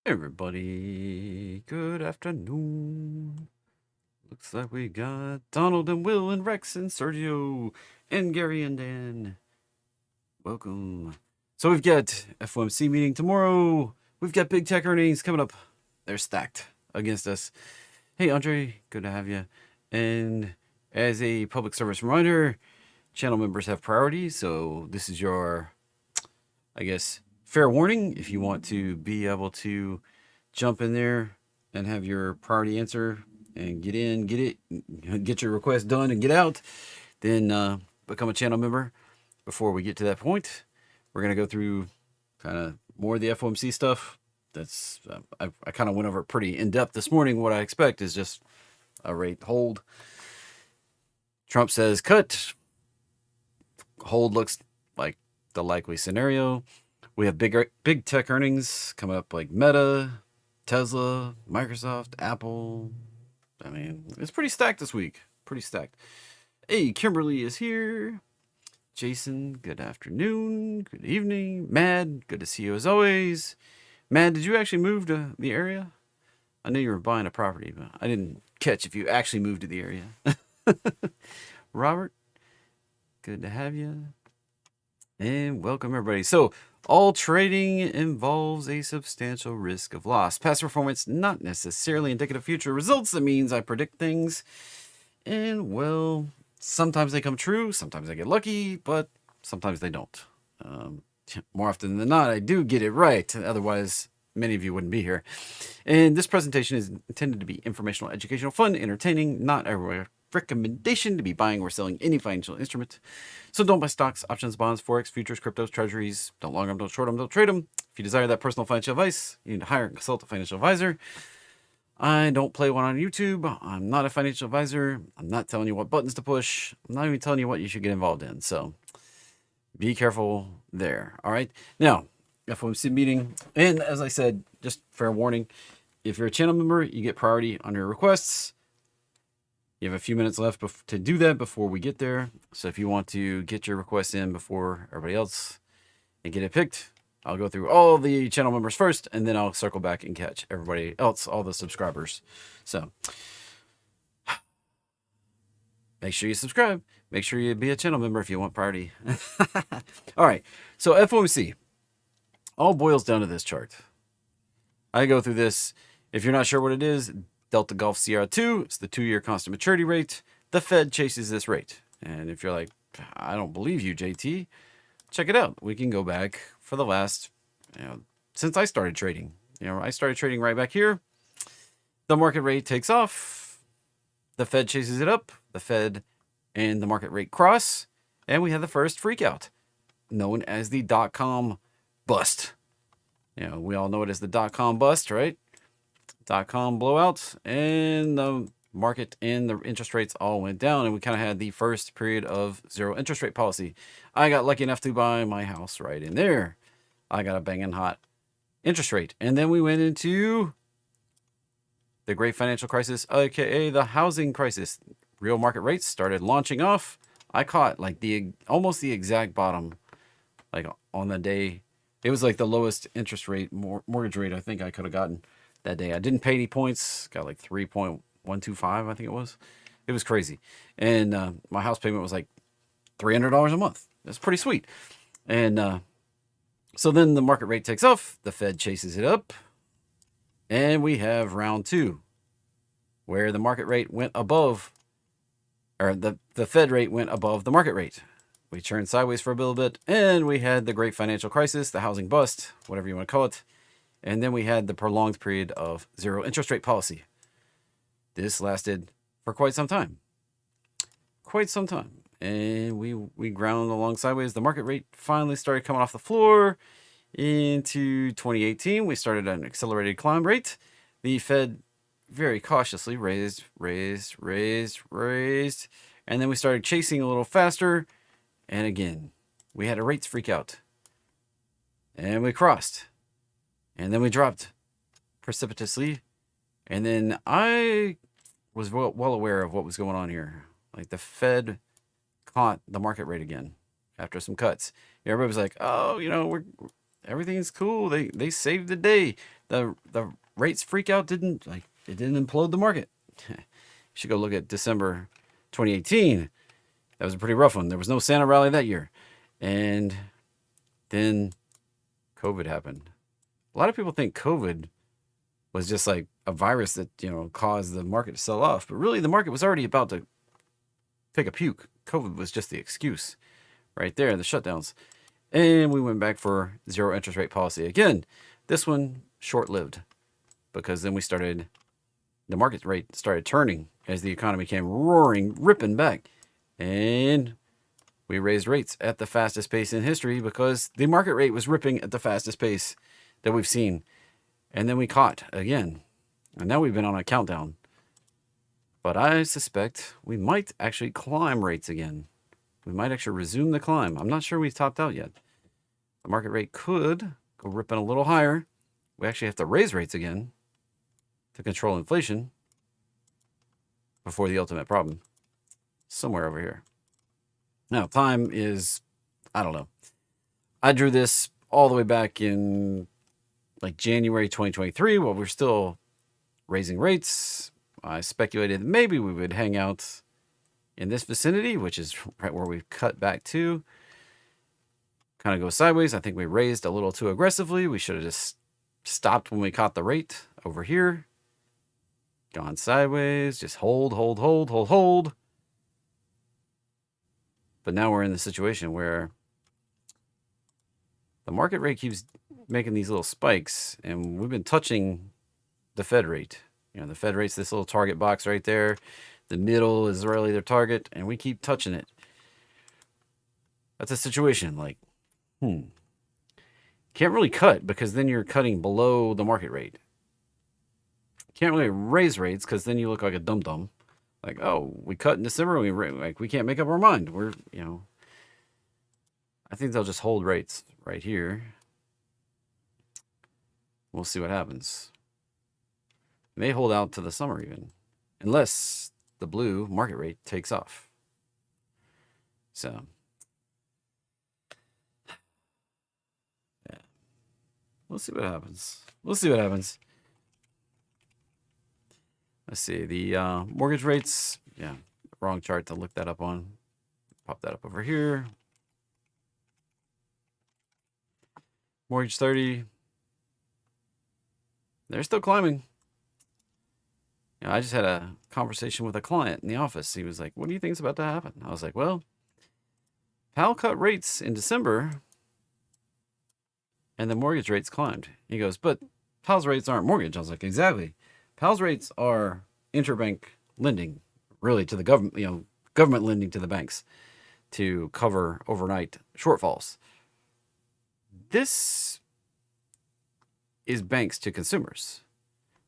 Everybody, good afternoon. Looks like we got Donald and Will and Rex and Sergio and Gary and Dan. Welcome. So we've got FOMC meeting tomorrow. We've got big tech earnings coming up. They're stacked against us. Hey, Andre, good to have you. And as a public service reminder, channel members have priority. So this is your, I guess, fair warning. If you want to be able to jump in there and have your priority answer and get in, get your request done and get out, then become a channel member. Before we get to that point, we're going to go through kind of more of the FOMC stuff. That's I kind of went over it pretty in depth this morning. What I expect is just a rate hold. Trump says cut. Hold looks like the likely scenario. We have big tech earnings coming up, like Meta, Tesla, Microsoft, Apple. I mean, it's pretty stacked this week. Pretty stacked. Hey, Kimberly is here. Jason, good afternoon. Good evening. Mad, good to see you as always. Mad, did you actually move to the area? I know you were buying a property, but I didn't catch if you actually moved to the area. Robert, good to have you. And welcome, everybody. So, all trading involves a substantial risk of loss. Past performance, not necessarily indicative of future results. That means I predict things. And, well, sometimes they come true. Sometimes I get lucky, but sometimes they don't. More often than not, I do get it right. Otherwise, many of you wouldn't be here. And this presentation is intended to be informational, educational, fun, entertaining, not a recommendation to be buying or selling any financial instrument. So don't buy stocks, options, bonds, forex, futures, cryptos, treasuries. Don't long them, don't short them, don't trade them. If you desire that personal financial advice, you need to hire and consult a financial advisor. I don't play one on YouTube. I'm not a financial advisor. I'm not telling you what buttons to push. I'm not even telling you what you should get involved in. So be careful there. All right. Now, FOMC meeting. And as I said, just fair warning, if you're a channel member, you get priority on your requests. You have a few minutes left to do that before we get there. So if you want to get your request in before everybody else and get it picked, I'll go through all the channel members first, and then I'll circle back and catch everybody else, all the subscribers. So make sure you subscribe. Make sure you be a channel member if you want priority. All right. So FOMC all boils down to this chart. I go through this. If you're not sure what it is, Delta Golf CR2, it's the 2-year constant maturity rate. The Fed chases this rate. And if you're like, I don't believe you, JT, check it out. We can go back for the last, since I started trading. I started trading right back here. The market rate takes off. The Fed chases it up. The Fed and the market rate cross. And we have the first freakout, known as the dot-com bust. We all know it as the dot-com bust, right? Dot-com blowout, and the market and the interest rates all went down, and we kind of had the first period of zero interest rate policy. I got lucky enough to buy my house right in there. I got a banging hot interest rate. And then we went into the great financial crisis, aka the housing crisis. Real market rates started launching off. I caught like almost the exact bottom, like on the day. It was like the lowest interest rate, mortgage rate I think I could have gotten that day. I didn't pay any points. Got like 3.125, I think it was. It was crazy. And my house payment was like $300 a month. That's pretty sweet. And so then the market rate takes off. The Fed chases it up. And we have round 2, where the market rate went above, or the Fed rate went above the market rate. We turned sideways for a little bit, and we had the great financial crisis, the housing bust, whatever you want to call it. And then we had the prolonged period of zero interest rate policy. This lasted for quite some time. And we ground along sideways. The market rate finally started coming off the floor. Into 2018, we started an accelerated climb rate. The Fed very cautiously raised. And then we started chasing a little faster. And again, we had a rates freak out. And we crossed. And then we dropped precipitously. And then I was well aware of what was going on here. Like the Fed caught the market rate again after some cuts. Everybody was like, oh, everything's cool. They saved the day. the rates freak out didn't implode the market. You should go look at December 2018. That was a pretty rough one. There was no Santa rally that year. And then COVID happened. A lot of people think COVID was just like a virus that, caused the market to sell off. But really, the market was already about to take a puke. COVID was just the excuse right there, the shutdowns. And we went back for zero interest rate policy again. This one short-lived because then the market rate started turning as the economy came roaring, ripping back. And we raised rates at the fastest pace in history because the market rate was ripping at the fastest pace that we've seen. And then we caught again. And now we've been on a countdown. But I suspect we might actually climb rates again. We might actually resume the climb. I'm not sure we've topped out yet. The market rate could go ripping a little higher. We actually have to raise rates again to control inflation before the ultimate problem. Somewhere over here. Now, time is, I don't know. I drew this all the way back in like January 2023 while we're still raising rates. I speculated that maybe we would hang out in this vicinity, which is right where we've cut back to. Kind of go sideways. I think we raised a little too aggressively. We should have just stopped when we caught the rate over here. Gone sideways. Just hold. But now we're in the situation where the market rate keeps making these little spikes, and we've been touching the Fed rate. The Fed rate's this little target box right there. The middle is really their target, and we keep touching it. That's a situation like, can't really cut because then you're cutting below the market rate. Can't really raise rates because then you look like a dum-dum. Like, oh, we cut in December, we can't make up our mind. I think they'll just hold rates right here. We'll see what happens. May hold out to the summer even, unless the blue market rate takes off. So, yeah, we'll see what happens. Let's see, the mortgage rates. Yeah, wrong chart to look that up on. Pop that up over here. Mortgage 30. They're still climbing. I just had a conversation with a client in the office. He was like, what do you think is about to happen? I was like, well, Powell cut rates in December and the mortgage rates climbed. He goes, but Powell's rates aren't mortgage. I was like, exactly. Powell's rates are interbank lending, really, to the government, government lending to the banks to cover overnight shortfalls. This is banks to consumers.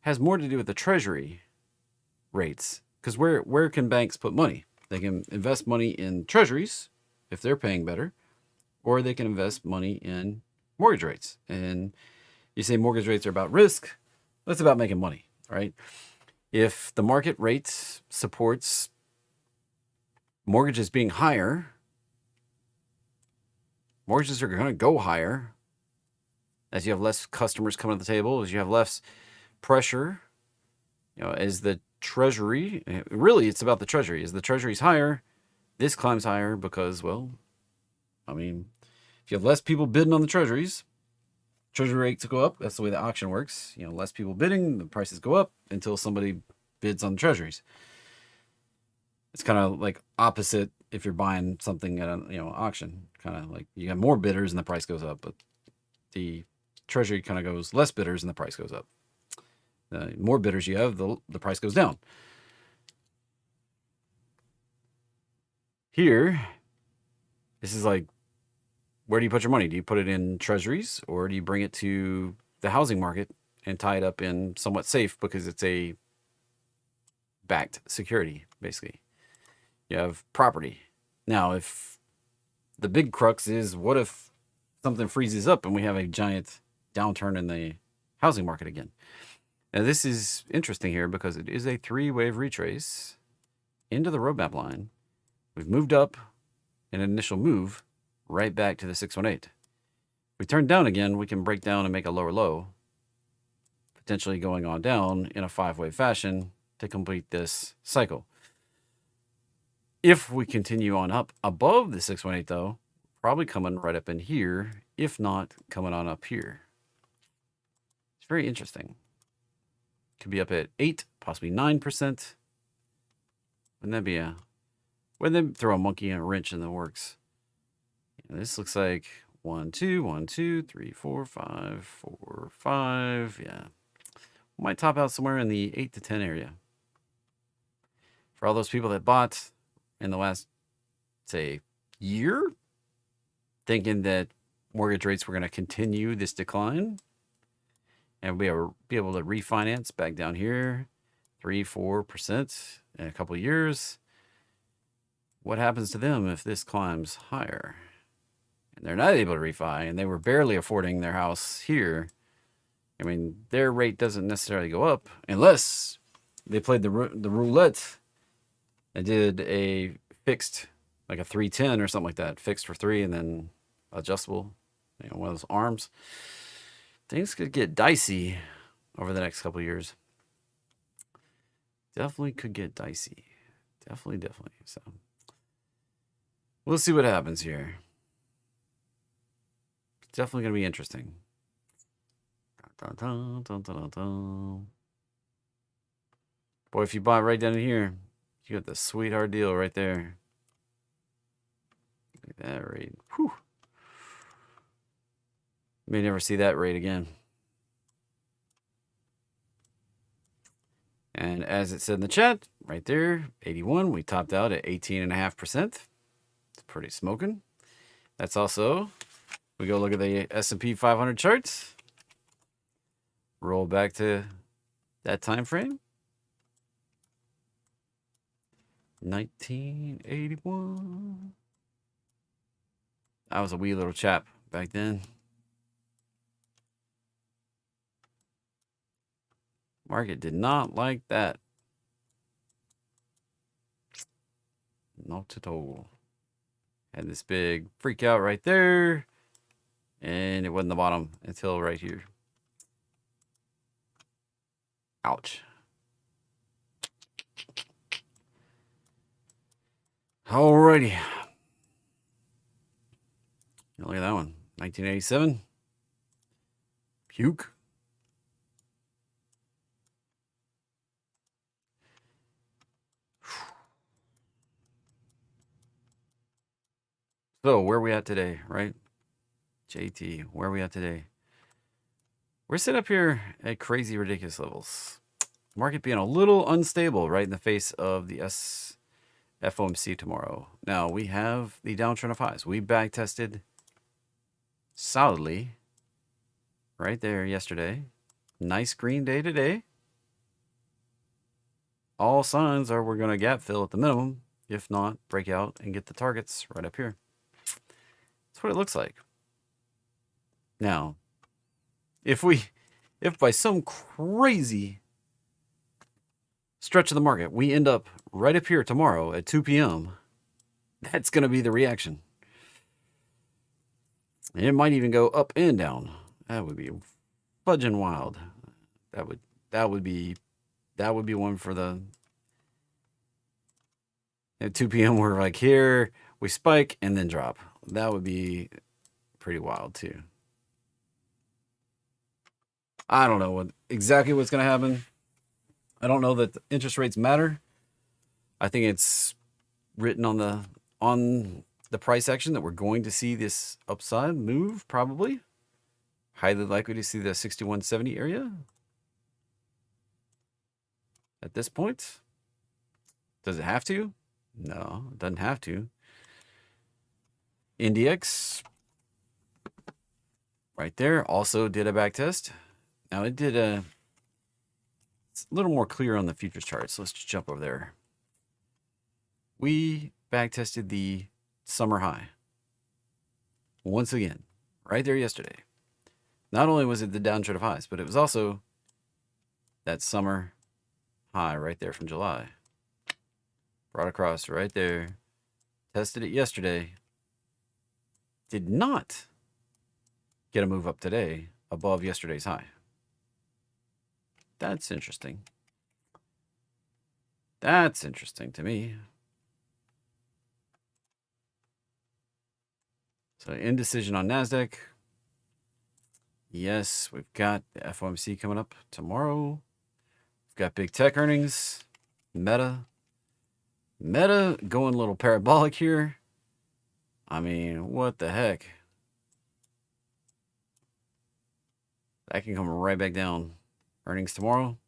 Has more to do with the treasury rates. Because where can banks put money? They can invest money in treasuries if they're paying better, or they can invest money in mortgage rates. And you say mortgage rates are about risk. That's about making money, right? If the market rate supports mortgages being higher, mortgages are going to go higher as you have less customers coming to the table, as you have less pressure, as the treasury, really it's about the treasury. As the treasury's higher, this climbs higher because, if you have less people bidding on the treasuries, treasury rates go up. That's the way the auction works. Less people bidding, the prices go up until somebody bids on the treasuries. It's kind of like opposite if you're buying something at an auction. Kind of like you have more bidders and the price goes up, but the treasury kind of goes less bidders and the price goes up. The more bidders you have, the price goes down. Here, this is like, where do you put your money? Do you put it in treasuries or do you bring it to the housing market and tie it up in somewhat safe because it's a backed security, basically? You have property. Now, if the big crux is, what if something freezes up and we have a giant downturn in the housing market again? Now, this is interesting here because it is a three-wave retrace into the roadmap line. We've moved up an initial move right back to the 618. If we turn down again, we can break down and make a lower low. potentially going on down in a 5-wave fashion to complete this cycle. If we continue on up above the 618, though, probably coming right up in here, if not coming on up here. It's very interesting. Could be up at 8, possibly 9%. Wouldn't that be a... Wouldn't that throw a monkey and a wrench in the works? And this looks like 1, 2, 1, 2, 3, 4, 5, 4, 5. Yeah. Might top out somewhere in the 8 to 10 area. For all those people that bought in the last, say, year, thinking that mortgage rates were going to continue this decline and be able to refinance back down here 3-4% in a couple of years, what happens to them if this climbs higher and they're not able to refi and they were barely affording their house here? I mean, their rate doesn't necessarily go up unless they played the roulette and did a fixed, like a 310 or something like that, fixed for 3 and then adjustable, one of those arms. Things could get dicey over the next couple of years. Definitely could get dicey. Definitely. So we'll see what happens here. It's definitely going to be interesting. Dun, dun, dun. Boy, if you buy right down in here, you got the sweetheart deal right there. Look at that rate. Whew. May never see that rate again. And as it said in the chat, right there, 81, we topped out at 18.5%. It's pretty smoking. That's also, we go look at the S&P 500 charts. Roll back to that time frame. 1981. I was a wee little chap back then. Market did not like that. Not at all. Had this big freak out right there. And it wasn't the bottom until right here. Ouch. Alrighty. Look at that one. 1987. Puke. So where are we at today, right? JT, where are we at today? We're sitting up here at crazy, ridiculous levels. Market being a little unstable right in the face of the FOMC tomorrow. Now, we have the downtrend of highs. We back tested solidly right there yesterday. Nice green day today. All signs are we're going to gap fill at the minimum. If not, break out and get the targets right up here. That's what it looks like. Now, if by some crazy stretch of the market, we end up right up here tomorrow at 2 p.m., that's going to be the reaction. And it might even go up and down. That would be fudging wild. That would be one for the at 2 p.m. we're like here, we spike and then drop. That would be pretty wild too. I don't know exactly what's going to happen. I don't know that the interest rates matter. I think it's written on the price action that we're going to see this upside move, probably. Highly likely to see the 6170 area at this point. Does it have to? No, it doesn't have to. NDX right there also did a back test. Now it's a little more clear on the futures chart, so let's just jump over there. We back tested the summer high once again right there yesterday. Not only was it the downtrend of highs, but it was also that summer high right there from July. Brought across right there. Tested it yesterday. Did not get a move up today above yesterday's high. That's interesting. That's interesting to me. So indecision on Nasdaq. Yes, we've got the FOMC coming up tomorrow. We've got big tech earnings. Meta going a little parabolic here. I mean, what the heck? That can come right back down. Earnings tomorrow.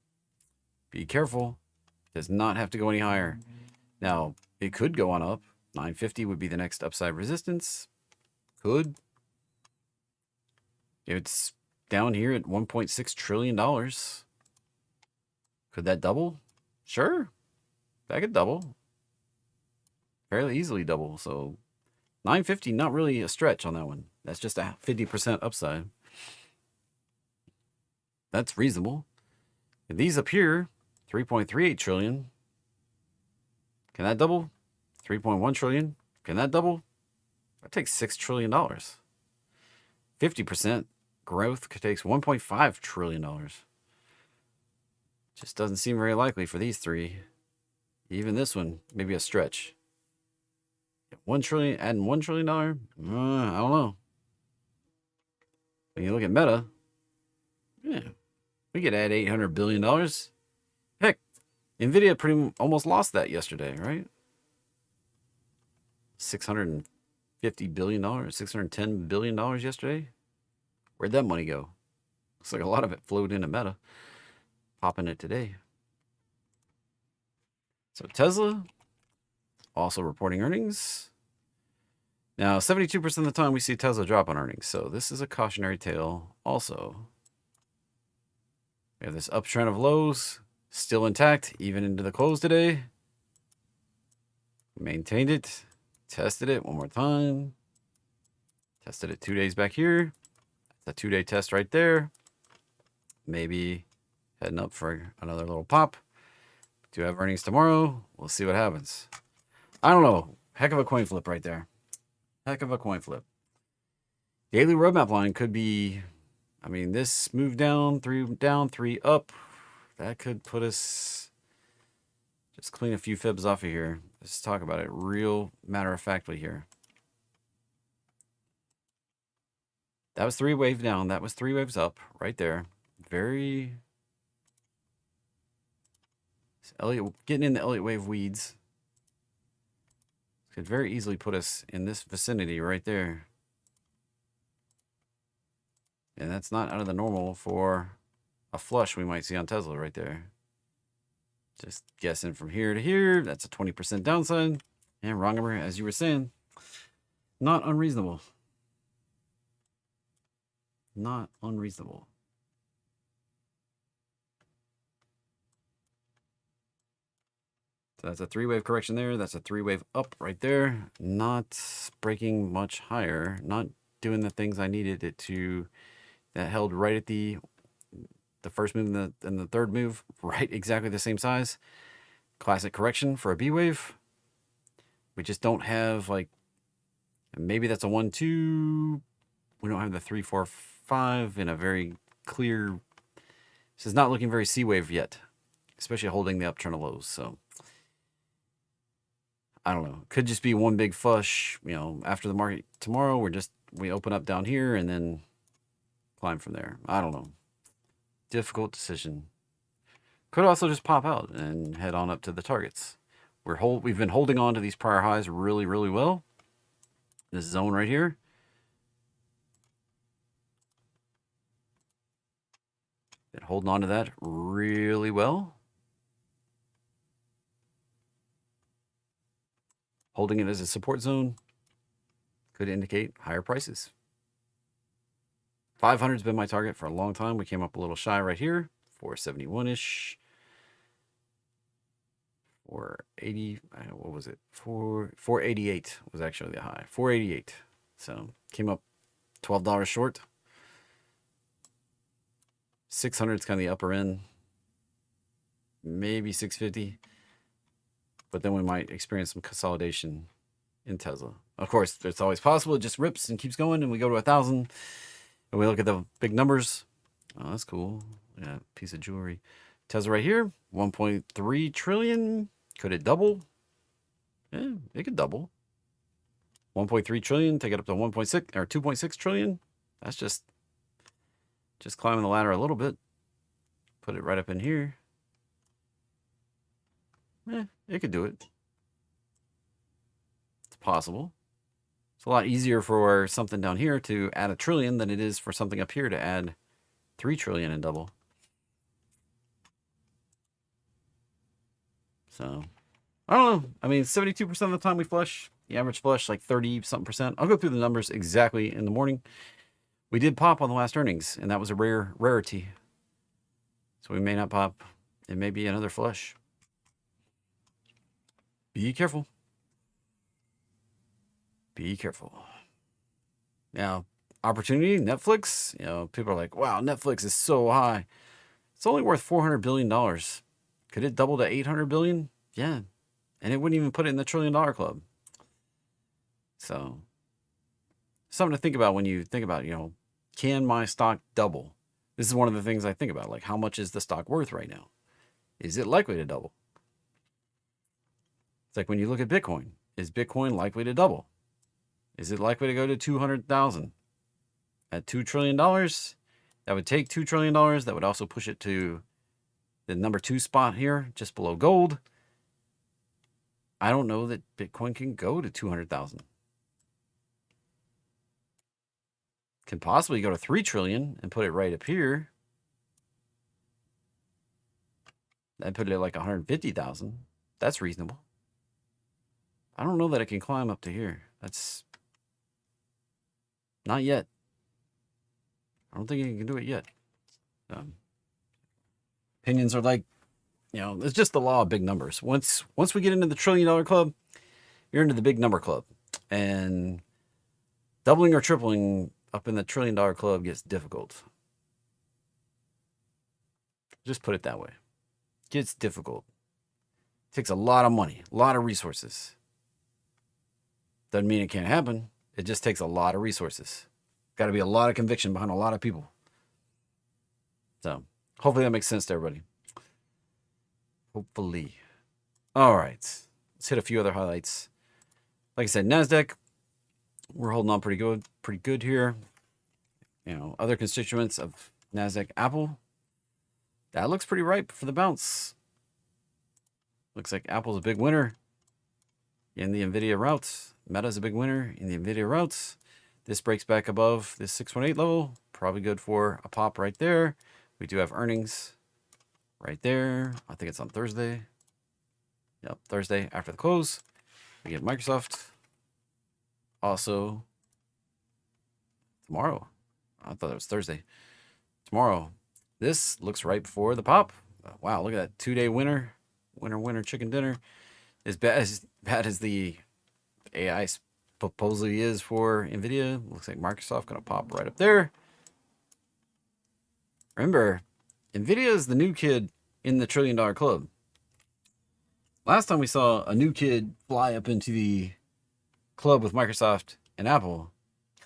Be careful. Does not have to go any higher. Now, it could go on up. 950 would be the next upside resistance. Could. It's down here at $1.6 trillion. Could that double? Sure. That could double. Fairly easily double. So 950, not really a stretch on that one. That's just a 50% upside. That's reasonable. And these up here, 3.38 trillion. Can that double? 3.1 trillion. Can that double? That takes $6 trillion. 50% growth takes $1.5 trillion. Just doesn't seem very likely for these three. Even this one, maybe a stretch. 1 trillion, adding $1 trillion? I don't know. When you look at Meta, yeah, we could add $800 billion. Heck, Nvidia almost lost that yesterday, right? $650 billion, $610 billion yesterday. Where'd that money go? Looks like a lot of it flowed into Meta. Popping it today. So Tesla also reporting earnings. Now, 72% of the time we see Tesla drop on earnings. So this is a cautionary tale also. We have this uptrend of lows still intact, even into the close today. Maintained it. Tested it one more time. Tested it 2 days back here. That's a 2-day test right there. Maybe heading up for another little pop. Do have earnings tomorrow. We'll see what happens. I don't know. Heck of a coin flip right there. Heck of a coin flip. Daily roadmap line could be, I mean, this move down, 3 up. That could put us, just clean a few fibs off of here. Let's talk about it real matter-of-factly here. That was 3 waves down. That was 3 waves up right there. Very Elliott, getting in the Elliott wave weeds could very easily put us in this vicinity right there. And that's not out of the normal for a flush we might see on Tesla right there. Just guessing from here to here, that's a 20% downside. And Wrongamer, as you were saying, not unreasonable. Not unreasonable. So that's a 3-wave correction there. That's a 3-wave up right there. Not breaking much higher. Not doing the things I needed it to. That held right at the first move and the third move. Right, exactly the same size. Classic correction for a B wave. We just don't have, like, maybe that's a 1, 2. We don't have the 3, 4, 5 in a very clear. This is not looking very C wave yet, especially holding the uptrend of lows. So I don't know. Could just be one big flush, you know, after the market tomorrow. We open up down here and then climb from there. I don't know. Difficult decision. Could also just pop out and head on up to the targets. We've been holding on to these prior highs really, really well. This zone right here. Been holding on to that really well. Holding it as a support zone could indicate higher prices. 500 has been my target for a long time. We came up a little shy right here, 471-ish. 480, what was it? 488 was actually the high. 488. So came up $12 short. 600 is kind of the upper end. Maybe 650. But then we might experience some consolidation in Tesla. Of course, it's always possible. It just rips and keeps going, and we go to 1,000. And we look at the big numbers. Oh, that's cool. Yeah, piece of jewelry. Tesla right here, 1.3 trillion. Could it double? Yeah, it could double. 1.3 trillion, take it up to 1.6 or 2.6 trillion. That's just climbing the ladder a little bit. Put it right up in here. It could do it. It's possible. It's a lot easier for something down here to add a trillion than it is for something up here to add 3 trillion and double. So, I don't know. I mean, 72% of the time we flush. The average flush, like 30-something%. I'll go through the numbers exactly in the morning. We did pop on the last earnings, and that was a rarity. So we may not pop. It may be another flush. Be careful. Be careful. Now, opportunity, Netflix. You know, people are like, wow, Netflix is so high. It's only worth $400 billion. Could it double to $800 billion? Yeah. And it wouldn't even put it in the $1 trillion club. So, something to think about when you think about, you know, can my stock double? This is one of the things I think about. Like, how much is the stock worth right now? Is it likely to double? It's like when you look at Bitcoin. Is Bitcoin likely to double? Is it likely to go to 200,000? At $2 trillion? That would take $2 trillion. That would also push it to the number 2 spot here, just below gold. I don't know that Bitcoin can go to 200,000. Can possibly go to 3 trillion and put it right up here. I'd put it at like 150,000. That's reasonable. I don't know that it can climb up to here. That's not yet. I don't think it can do it yet. Opinions are like, you know, it's just the law of big numbers. Once we get into the $1 trillion club, you're into the big number club. And doubling or tripling up in the $1 trillion club gets difficult. Just put it that way. Gets difficult. Takes a lot of money, a lot of resources. Doesn't mean it can't happen. It just takes a lot of resources. Got to be a lot of conviction behind a lot of people. So hopefully that makes sense to everybody. Hopefully. All right. Let's hit a few other highlights. Like I said, Nasdaq, we're holding on pretty good here. You know, other constituents of Nasdaq, Apple, that looks pretty ripe for the bounce. Looks like Apple's a big winner in the NVIDIA routes. Meta's a big winner in the NVIDIA routes. This breaks back above this 618 level. Probably good for a pop right there. We do have earnings right there. I think it's on Thursday. Yep, Thursday after the close. We get Microsoft. Also, tomorrow. I thought it was Thursday. Tomorrow. This looks right before the pop. Wow, look at that 2-day winner. Winner, chicken dinner. As bad as the AI supposedly is for NVIDIA. Looks like Microsoft going to pop right up there. Remember, NVIDIA is the new kid in the $1 trillion club. Last time we saw a new kid fly up into the club with Microsoft and Apple,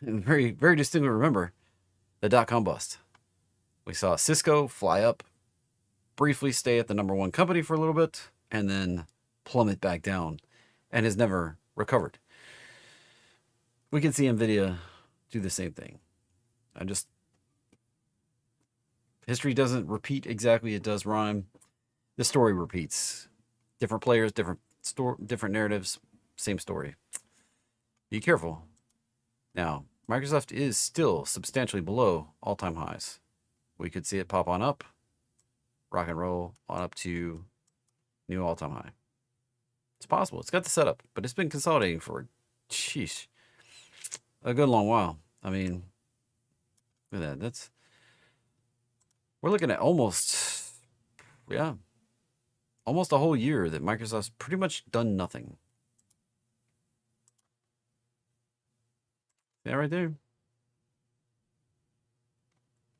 and very, very distinctly remember the dot-com bust. We saw Cisco fly up, briefly stay at the #1 company for a little bit, and then plummet back down, and has never recovered. We can see NVIDIA do the same thing. History doesn't repeat exactly, it does rhyme. The story repeats. Different players, different narratives, same story. Be careful. Now, Microsoft is still substantially below all-time highs. We could see it pop on up, rock and roll on up to new all-time high. It's possible. It's got the setup, but it's been consolidating for, a good long while. I mean, look at that. We're looking at almost a whole year that Microsoft's pretty much done nothing. See that right there?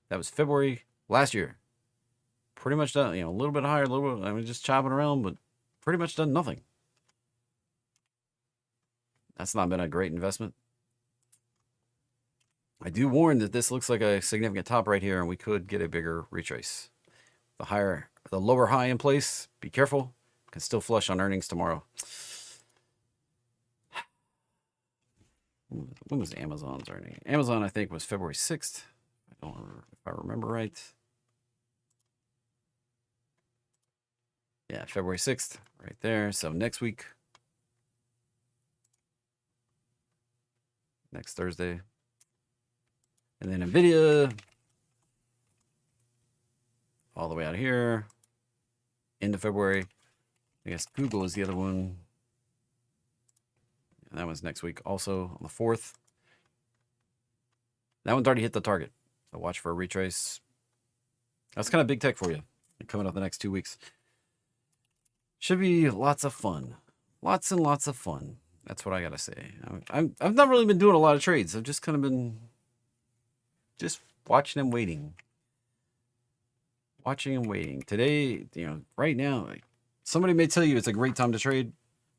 That was February last year. Pretty much done, a little bit higher, just chopping around, but pretty much done nothing. That's not been a great investment. I do warn that this looks like a significant top right here, and we could get a bigger retrace. the lower high in place. Be careful. Can still flush on earnings tomorrow. When was Amazon's earning? Amazon, I think, was February 6th. I don't remember if I remember right. Yeah, February 6th, right there. So next week, next Thursday. And then NVIDIA, all the way out here, into February. I guess Google is the other one. And that one's next week also on the 4th. That one's already hit the target. So watch for a retrace. That's kind of big tech for you. Coming up the next 2 weeks. Should be lots of fun. Lots and lots of fun. That's what I got to say. I've not really been doing a lot of trades. I've just kind of been just watching and waiting. Watching and waiting. Today, right now, somebody may tell you it's a great time to trade.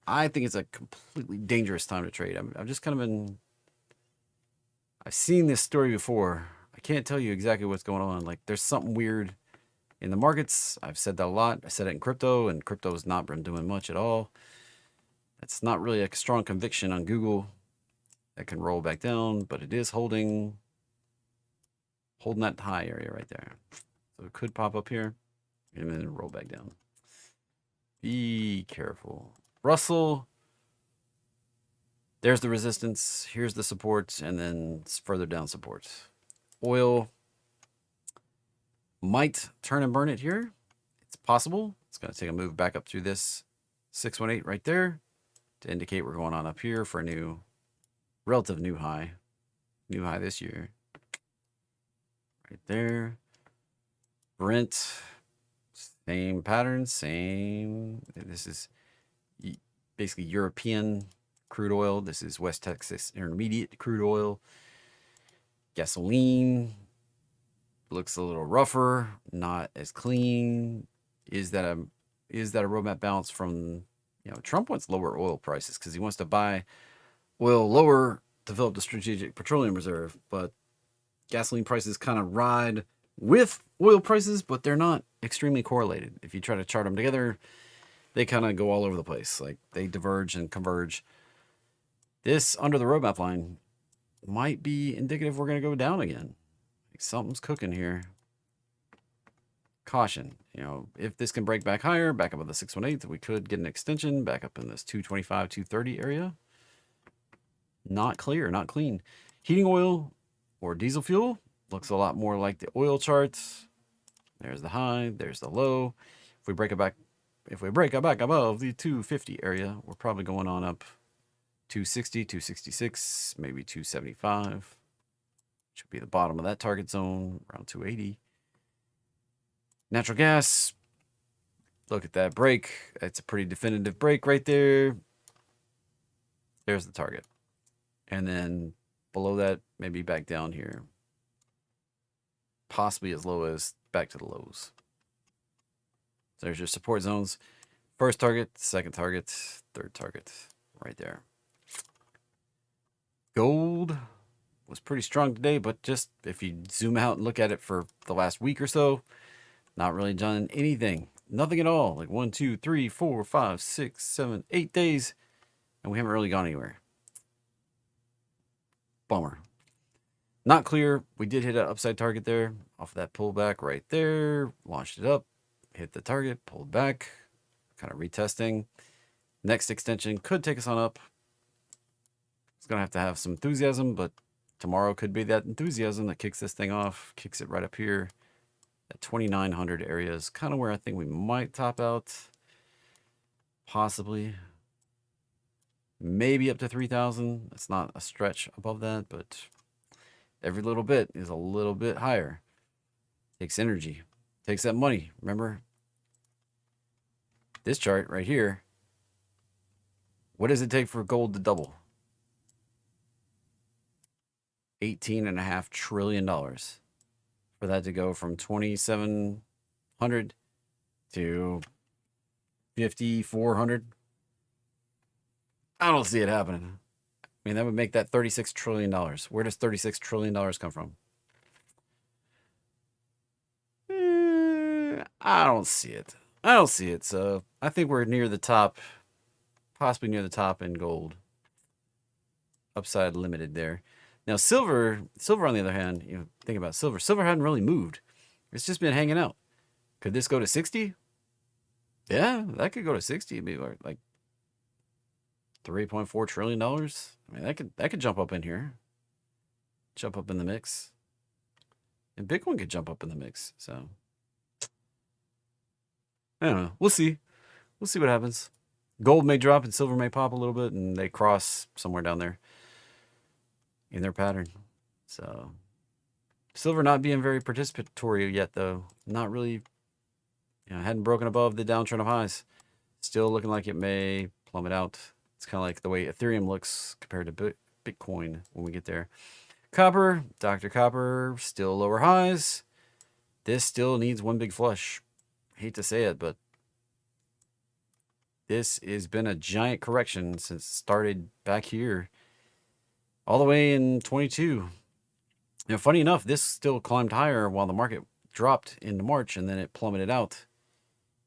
I think it's a completely dangerous time to trade. I've just kind of been... I've seen this story before. I can't tell you exactly what's going on. Like, there's something weird in the markets. I've said that a lot. I said it in crypto, and crypto has not been doing much at all. It's not really a strong conviction on Google. That can roll back down, but it is holding that high area right there. So it could pop up here and then roll back down. Be careful. Russell, there's the resistance. Here's the support, and then further down support. Oil might turn and burn it here. It's possible. It's going to take a move back up through this 618 right there to indicate we're going on up here for a new, relative new high this year. Right there. Brent, same pattern, same. This is basically European crude oil. This is West Texas Intermediate crude oil. Gasoline looks a little rougher, not as clean. Is that a roadmap bounce from, Trump wants lower oil prices because he wants to buy oil lower to develop the strategic petroleum reserve, but gasoline prices kind of ride with oil prices, but they're not extremely correlated. If you try to chart them together, they kind of go all over the place. Like, they diverge and converge. This under the roadmap line might be indicative we're going to go down again. Like, something's cooking here. Caution. If this can break back higher, back up at the 618, we could get an extension back up in this 225, 230 area. Not clear, not clean. Heating oil or diesel fuel looks a lot more like the oil charts. There's the high, there's the low. If we break it back above the 250 area, we're probably going on up 260, 266, maybe 275. Should be the bottom of that target zone, around 280. Natural gas, look at that break. It's a pretty definitive break right there. There's the target. And then below that, maybe back down here. Possibly as low as back to the lows. So there's your support zones. First target, second target, third target, right there. Gold was pretty strong today, but just if you zoom out and look at it for the last week or so, not really done anything. Nothing at all. Like 1, 2, 3, 4, 5, 6, 7, 8 days, and we haven't really gone anywhere. Bummer. Not clear. We did hit an upside target there off of that pullback right there. Launched it up, hit the target, pulled back, kind of retesting. Next extension could take us on up. It's going to have some enthusiasm, but tomorrow could be that enthusiasm that kicks this thing off, kicks it right up here. At 2,900 area is kind of where I think we might top out. Possibly. Maybe up to 3,000. It's not a stretch above that, but every little bit is a little bit higher. Takes energy. Takes that money. Remember? This chart right here. What does it take for gold to double? $18.5 trillion. For that to go from 2,700 to 5,400. I don't see it happening. I mean, that would make that $36 trillion. Where does $36 trillion come from? I don't see it. I don't see it. So I think we're near the top, possibly near the top in gold. Upside limited there. Now silver on the other hand, think about silver. Silver hadn't really moved. It's just been hanging out. Could this go to 60? Yeah, that could go to 60. It'd be like $3.4 trillion. I mean, that could jump up in here. Jump up in the mix. And Bitcoin could jump up in the mix. So I don't know. We'll see. We'll see what happens. Gold may drop and silver may pop a little bit, and they cross somewhere down there in their pattern. So silver not being very participatory yet, though. Not really, hadn't broken above the downtrend of highs. Still looking like it may plummet out. It's kind of like the way Ethereum looks compared to Bitcoin when we get there. Copper, Dr. Copper, still lower highs. This still needs one big flush. Hate to say it, but this has been a giant correction since it started back here all the way in 22. Funny enough, this still climbed higher while the market dropped into March, and then it plummeted out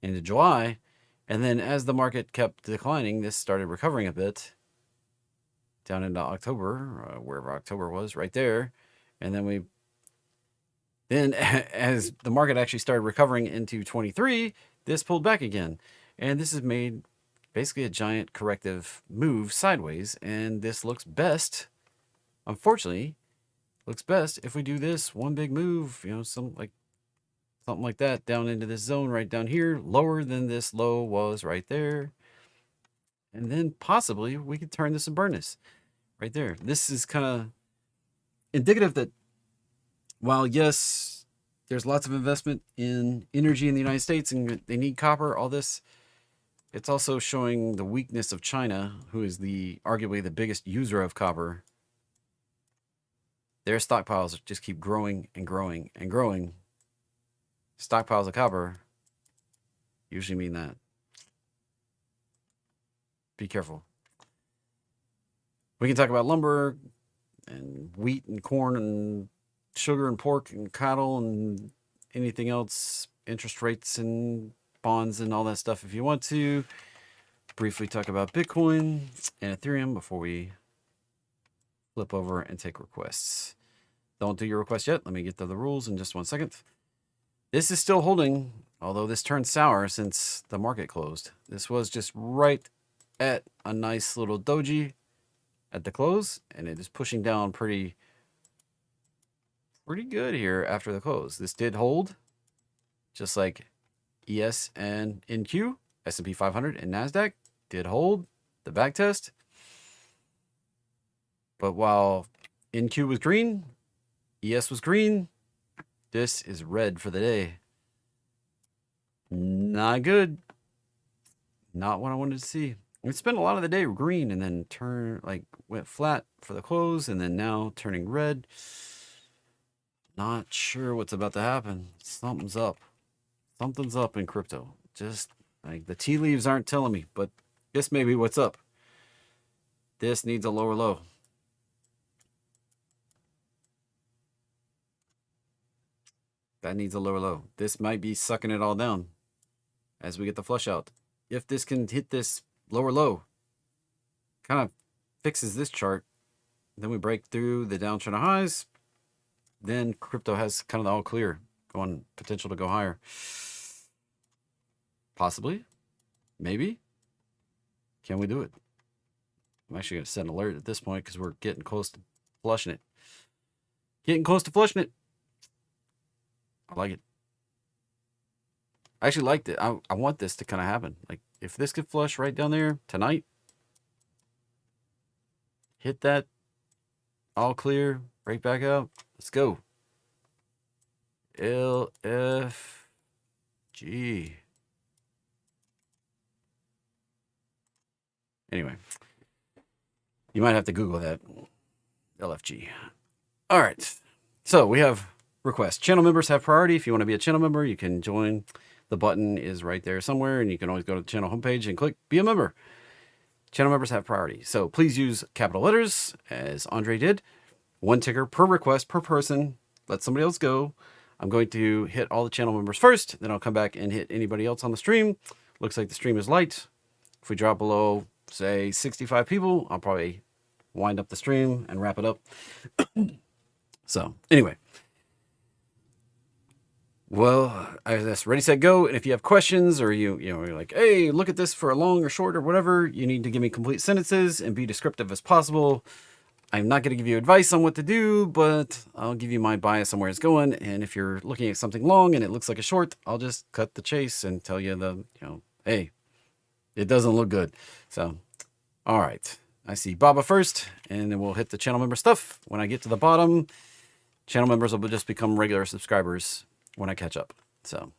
into July. And then as the market kept declining, this started recovering a bit down into October, wherever October was, right there. And then as the market actually started recovering into 23, this pulled back again. And this has made basically a giant corrective move sideways. And this looks best, unfortunately, looks best if we do this one big move, something like that down into this zone right down here, lower than this low was right there. And then possibly we could turn this and burn this right there. This is kind of indicative that while, yes, there's lots of investment in energy in the United States and they need copper, all this, it's also showing the weakness of China, who is arguably the biggest user of copper. Their stockpiles just keep growing and growing and growing. Stockpiles of copper usually mean that. Be careful. We can talk about lumber and wheat and corn and sugar and pork and cattle and anything else, interest rates and bonds and all that stuff if you want to. Briefly talk about Bitcoin and Ethereum before we flip over and take requests. Don't do your request yet. Let me get to the rules in just 1 second. This is still holding, although this turned sour since the market closed. This was just right at a nice little doji at the close, and it is pushing down pretty good here after the close. This did hold, just like ES and NQ, S&P 500 and Nasdaq did hold the back test. But while NQ was green, ES was green, this is red for the day. Not good. Not what I wanted to see. We spent a lot of the day green and then went flat for the close and then now turning red. Not sure what's about to happen. Something's up. Something's up in crypto. Just like the tea leaves aren't telling me, but this may be what's up. This needs a lower low. That needs a lower low. This might be sucking it all down as we get the flush out. If this can hit this lower low, kind of fixes this chart, then we break through the downtrend of highs, then crypto has kind of the all clear, going potential to go higher. Possibly. Maybe. Can we do it? I'm actually going to set an alert at this point because we're getting close to flushing it. Getting close to flushing it. I like it. I actually liked it. I want this to kind of happen. Like, if this could flush right down there tonight, hit that, all clear, right back out. Let's go. LFG. Anyway, you might have to Google that. LFG. All right. So we have requests. Channel members have priority. If you want to be a channel member, you can join. The button is right there somewhere, and you can always go to the channel homepage and click Be a Member. Channel members have priority. So please use capital letters, as Andre did. One ticker per request per person. Let somebody else go. I'm going to hit all the channel members first, then I'll come back and hit anybody else on the stream. Looks like the stream is light. If we drop below, say, 65 people, I'll probably wind up the stream and wrap it up. So, anyway. Well, that's ready, set, go. And if you have questions or you're like, hey, look at this for a long or short or whatever, you need to give me complete sentences and be descriptive as possible. I'm not going to give you advice on what to do, but I'll give you my bias on where it's going. And if you're looking at something long and it looks like a short, I'll just cut the chase and tell you hey, it doesn't look good. So, all right. I see Baba first, and then we'll hit the channel member stuff. When I get to the bottom, channel members will just become regular subscribers when I catch up. So,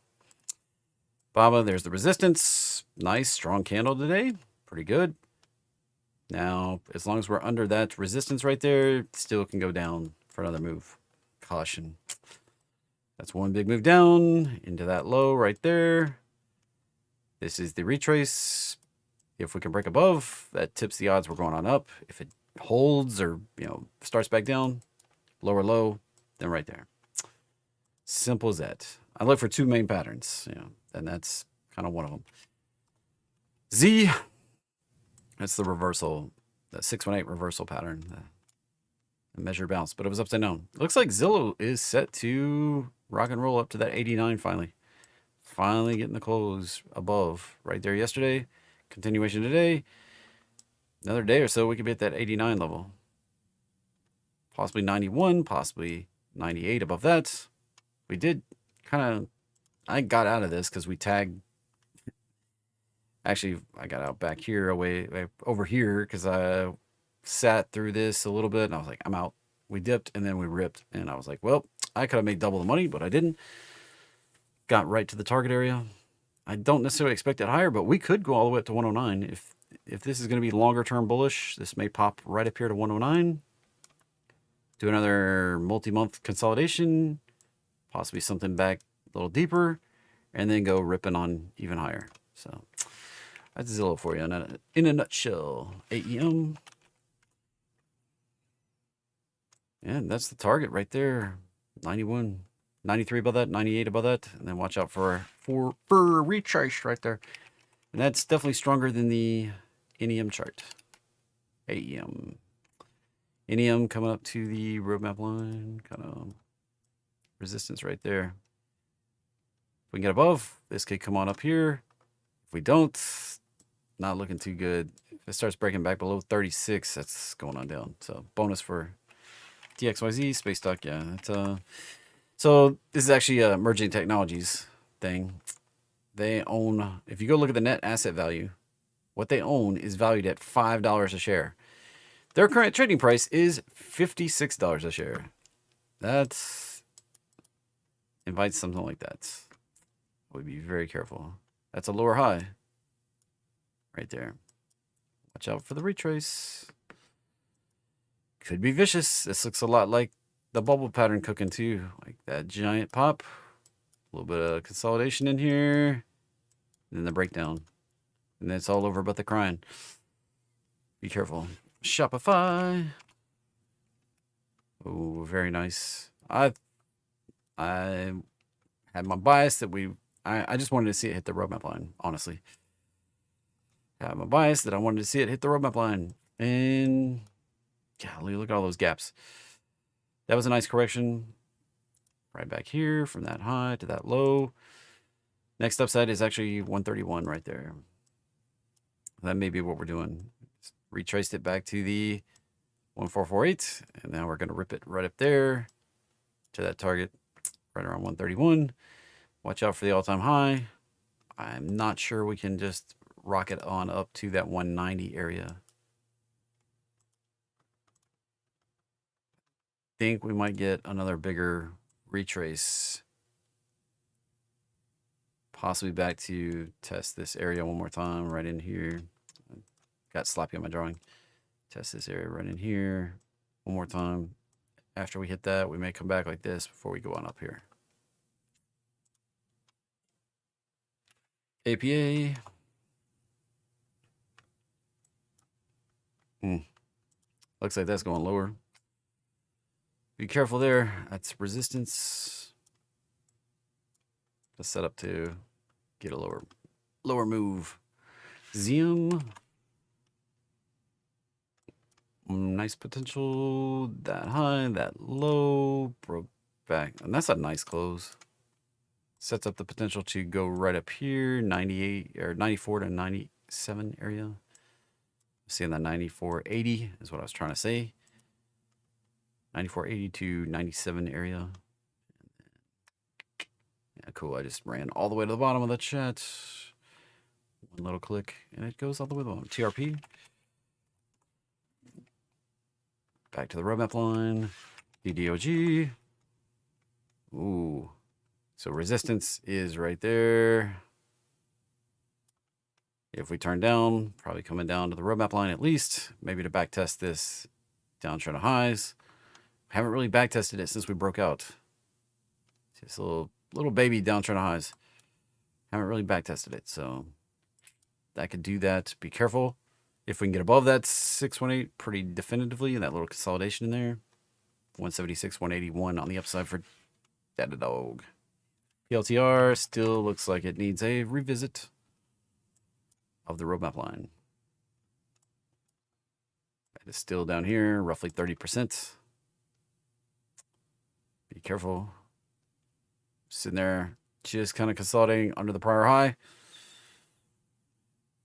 Baba, there's the resistance. Nice, strong candle today. Pretty good. Now, as long as we're under that resistance right there, still can go down for another move. Caution. That's one big move down into that low right there. This is the retrace. If we can break above, that tips the odds we're going on up. If it holds or, starts back down, lower low, then right there. Simple as that. I look for two main patterns, and that's kind of one of them. Z, that's the reversal, the 618 reversal pattern, the measure bounce, but it was upside down. It looks like Zillow is set to rock and roll up to that 89 finally. Finally getting the close above right there yesterday. Continuation today. Another day or so, we could be at that 89 level. Possibly 91, possibly 98 above that. We did I got out of this because we tagged. Actually, I got out back here, away over here, because I sat through this a little bit, and I was like, I'm out. We dipped, and then we ripped, and I was like, well, I could have made double the money, but I didn't. Got right to the target area. I don't necessarily expect it higher, but we could go all the way up to 109. If this is going to be longer term bullish, this may pop right up here to 109. Do another multi-month consolidation. Possibly something back a little deeper, and then go ripping on even higher. So that's Zillow for you in a nutshell. AEM. And that's the target right there. 91, 93 above that, 98 above that. And then watch out for retrace right there. And that's definitely stronger than the NEM chart. AEM. NEM coming up to the roadmap line. Kind of resistance right there. If we can get above, this could come on up here. If we don't, not looking too good. If it starts breaking back below 36, that's going on down. So bonus for DXYZ, Space Stock, yeah. So this is actually a emerging technologies thing. They own, if you go look at the net asset value, what they own is valued at $5 a share. Their current trading price is $56 a share. That's invites something like that. We'd be very careful. That's a lower high right there. Watch out for the retrace. Could be vicious. This looks a lot like the bubble pattern cooking too, like that giant pop. A little bit of consolidation in here, and then the breakdown, and then it's all over but the crying. Be careful. Shopify. Oh, very nice. I had my bias that I just wanted to see it hit the roadmap line, honestly. I had my bias that I wanted to see it hit the roadmap line. And golly, look at all those gaps. That was a nice correction. Right back here from that high to that low. Next upside is actually 131 right there. That may be what we're doing. Just retraced it back to the 1448. And now we're going to rip it right up there to that target. Right around 131. Watch out for the all-time high. I'm not sure we can just rocket on up to that 190 area. Think we might get another bigger retrace. Possibly back to test this area one more time right in here. Got sloppy on my drawing. Test this area right in here one more time. After we hit that, we may come back like this before we go on up here. APA. Looks like that's going lower. Be careful there. That's resistance. to set up to get a lower move. Zoom. Nice potential. That high, that low, broke back. And that's a nice close. Sets up the potential to go right up here, 98 or 94 to 97 area. Seeing that 94.80 is what I was trying to say. 94.80 to 97 area. Yeah, cool. I just ran all the way to the bottom of the chat. One little click, and it goes all the way to the bottom. TRP. Back to the roadmap line. DDOG. Ooh. So resistance is right there. If we turn down, probably coming down to the roadmap line at least. Maybe to back test this downtrend of highs. Haven't really back tested it since we broke out. Just a little baby downtrend of highs. Haven't really back tested it, so that could do that. Be careful. If we can get above that 618 pretty definitively, and that little consolidation in there. 176, 181 on the upside for Datadog. PLTR still looks like it needs a revisit of the roadmap line. It is still down here, roughly 30%. Be careful. Sitting there, just kind of consolidating under the prior high.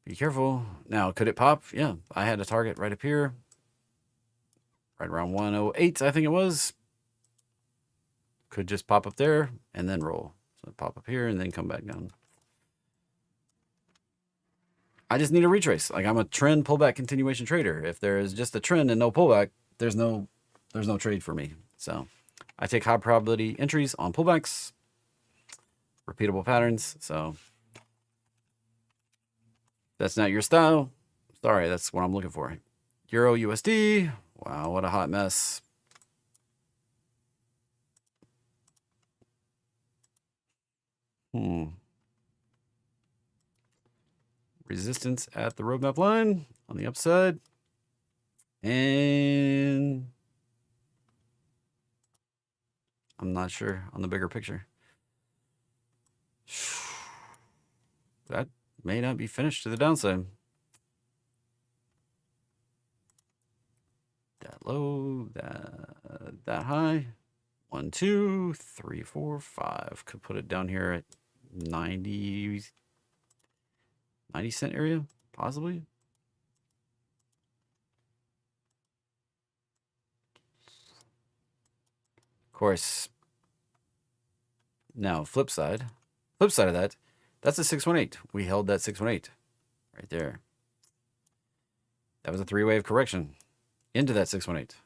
Be careful. Now, could it pop? Yeah, I had a target right up here. Right around 108, I think it was. Could just pop up there and then roll. So pop up here and then come back down. I just need a retrace. Like, I'm a trend pullback continuation trader. If there is just a trend and no pullback, there's no trade for me. So I take high probability entries on pullbacks, repeatable patterns. So that's not your style. Sorry, that's what I'm looking for. Euro USD. Wow, what a hot mess. Resistance at the roadmap line on the upside. And I'm not sure on the bigger picture. That may not be finished to the downside. That low, that high. 1, 2, 3, 4, 5. Could put it down here at 90 cent area, possibly. Of course. Now, flip side of that, that's a 618. We held that 618 right there. That was a three-wave correction into that 618.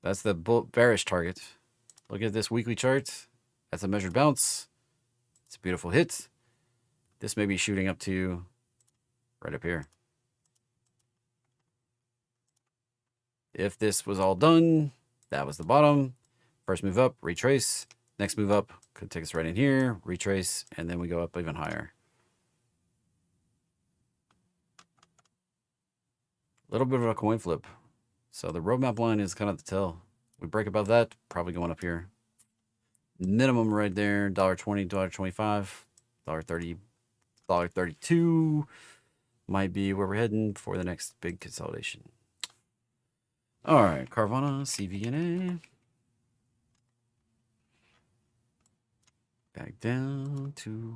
That's the bearish target. Look at this weekly chart. That's a measured bounce. It's a beautiful hit. This may be shooting up to right up here. If this was all done, that was the bottom. First move up, retrace. Next move up could take us right in here, retrace, and then we go up even higher. A little bit of a coin flip. So the roadmap line is kind of the tell. We break above that, probably going up here. Minimum right there, $1.20, $1.25, $1.30, $1.32 might be where we're heading for the next big consolidation. All right, Carvana, CVNA. Back down to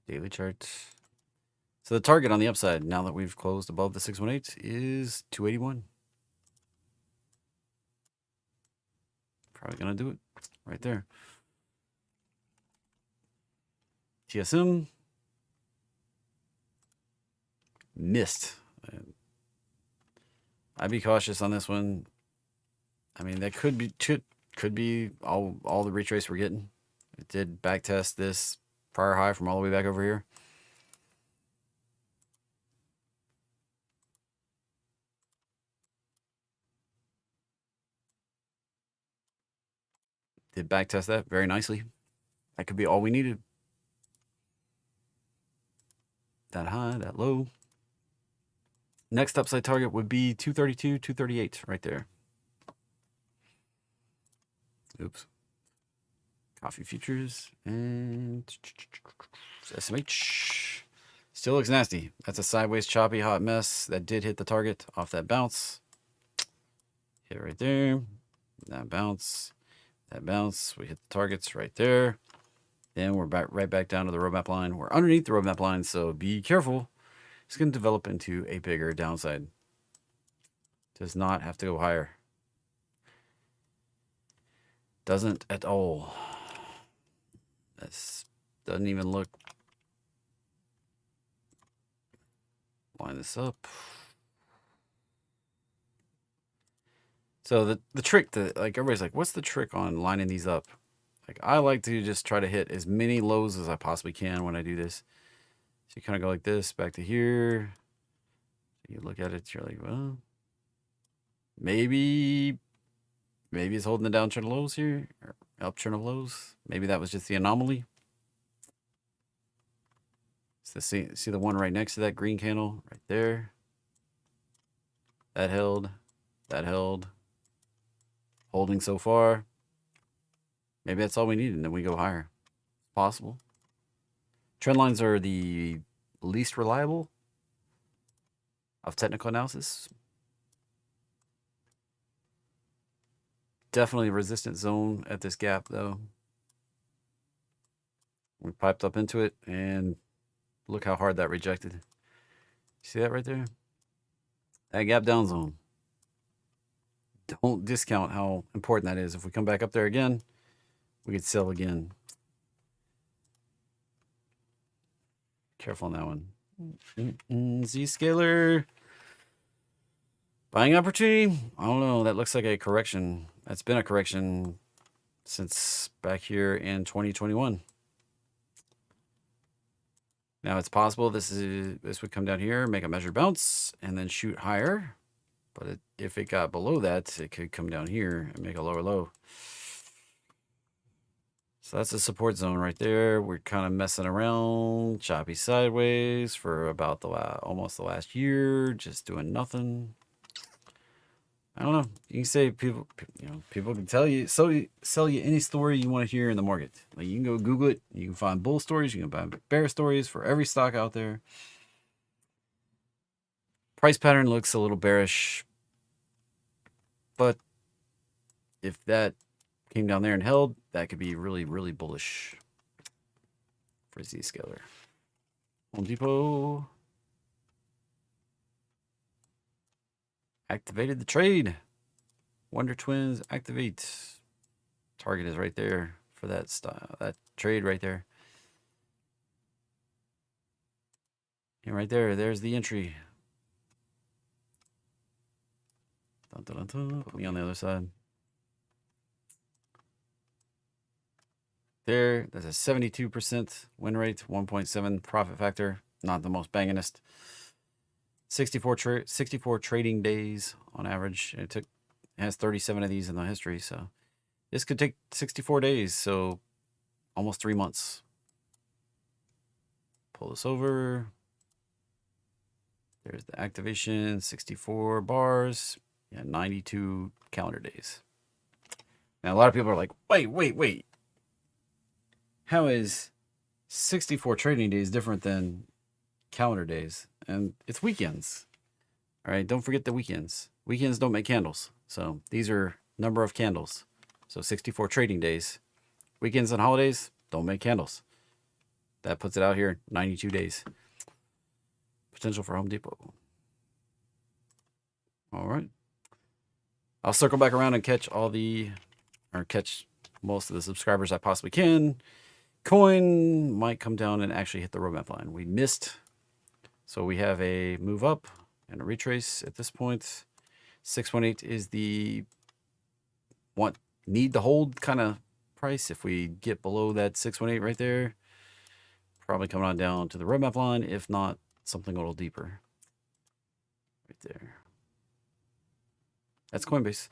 daily chart. So the target on the upside, now that we've closed above the 618, is 281. Probably going to do it right there. TSM. Missed. I'd be cautious on this one. I mean, that could be all the retrace we're getting. It did backtest this prior high from all the way back over here. Did backtest that very nicely. That could be all we needed. That high, that low. Next upside target would be 232, 238 right there. Oops. Coffee futures and SMH. Still looks nasty. That's a sideways choppy hot mess that did hit the target off that bounce. Hit right there. That bounce. That bounce. We hit the targets right there. Then we're back right back down to the roadmap line. We're underneath the roadmap line, so be careful. It's going to develop into a bigger downside. Does not have to go higher. Doesn't at all. This doesn't even look. Line this up. So the trick that, like, everybody's like, what's the trick on lining these up? Like, I like to just try to hit as many lows as I possibly can when I do this. So you kind of go like this, back to here. You look at it, you're like, well, maybe it's holding the downtrend of lows here, or uptrend of lows. Maybe that was just the anomaly. So see the one right next to that green candle right there. That held. Holding so far. Maybe that's all we need, and then we go higher. Possible. Trend lines are the least reliable of technical analysis. Definitely a resistance zone at this gap, though. We piped up into it, and look how hard that rejected. See that right there? That gap down zone. Don't discount how important that is. If we come back up there again, we could sell again. Careful on that one. Z-scaler. Buying opportunity? I don't know. That looks like a correction. That's been a correction since back here in 2021. Now it's possible this would come down here, make a measured bounce, and then shoot higher. But if it got below that, it could come down here and make a lower low. So that's a support zone right there. We're kind of messing around, choppy sideways for about almost the last year, just doing nothing. I don't know. You can say people can tell you, sell you any story you want to hear in the market. Like, you can go Google it. You can find bull stories. You can find bear stories for every stock out there. Price pattern looks a little bearish, but if that came down there and held, that could be really, really bullish for Z-scaler. Home Depot activated the trade. Wonder Twins activate. Target is right there for that style, that trade right there. And right there, there's the entry. Put me on the other side. There's a 72% win rate, 1.7 profit factor. Not the most bangingest. 64 trading days on average. It has 37 of these in the history, so this could take 64 days, so almost 3 months. Pull this over. There's the activation, 64 bars. Yeah, 92 calendar days. Now, a lot of people are like, wait. How is 64 trading days different than calendar days? And it's weekends. All right, don't forget the weekends. Weekends don't make candles. So these are number of candles. So 64 trading days. Weekends and holidays don't make candles. That puts it out here 92 days. Potential for Home Depot. All right. I'll circle back around and catch most of the subscribers I possibly can. Coin might come down and actually hit the roadmap line. We missed. So we have a move up and a retrace at this point. 618 is the need to hold kind of price. If we get below that 618 right there, probably coming on down to the roadmap line. If not, something a little deeper. Right there. That's Coinbase.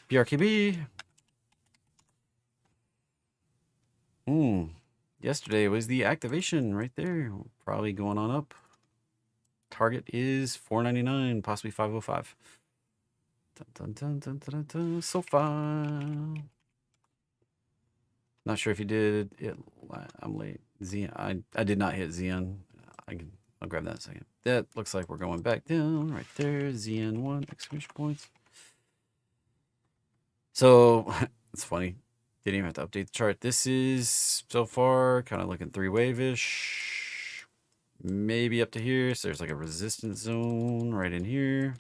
BRKB. Yesterday was the activation right there. Probably going on up. Target is 499, possibly 505. So far. Not sure if you did it. I'm late. ZN. I did not hit ZN. I'll grab that in a second. That looks like we're going back down right there. ZN1 exclamation points. So it's funny. Didn't even have to update the chart. This is so far kind of looking 3-wave-ish. Maybe up to here. So there's like a resistance zone right in here.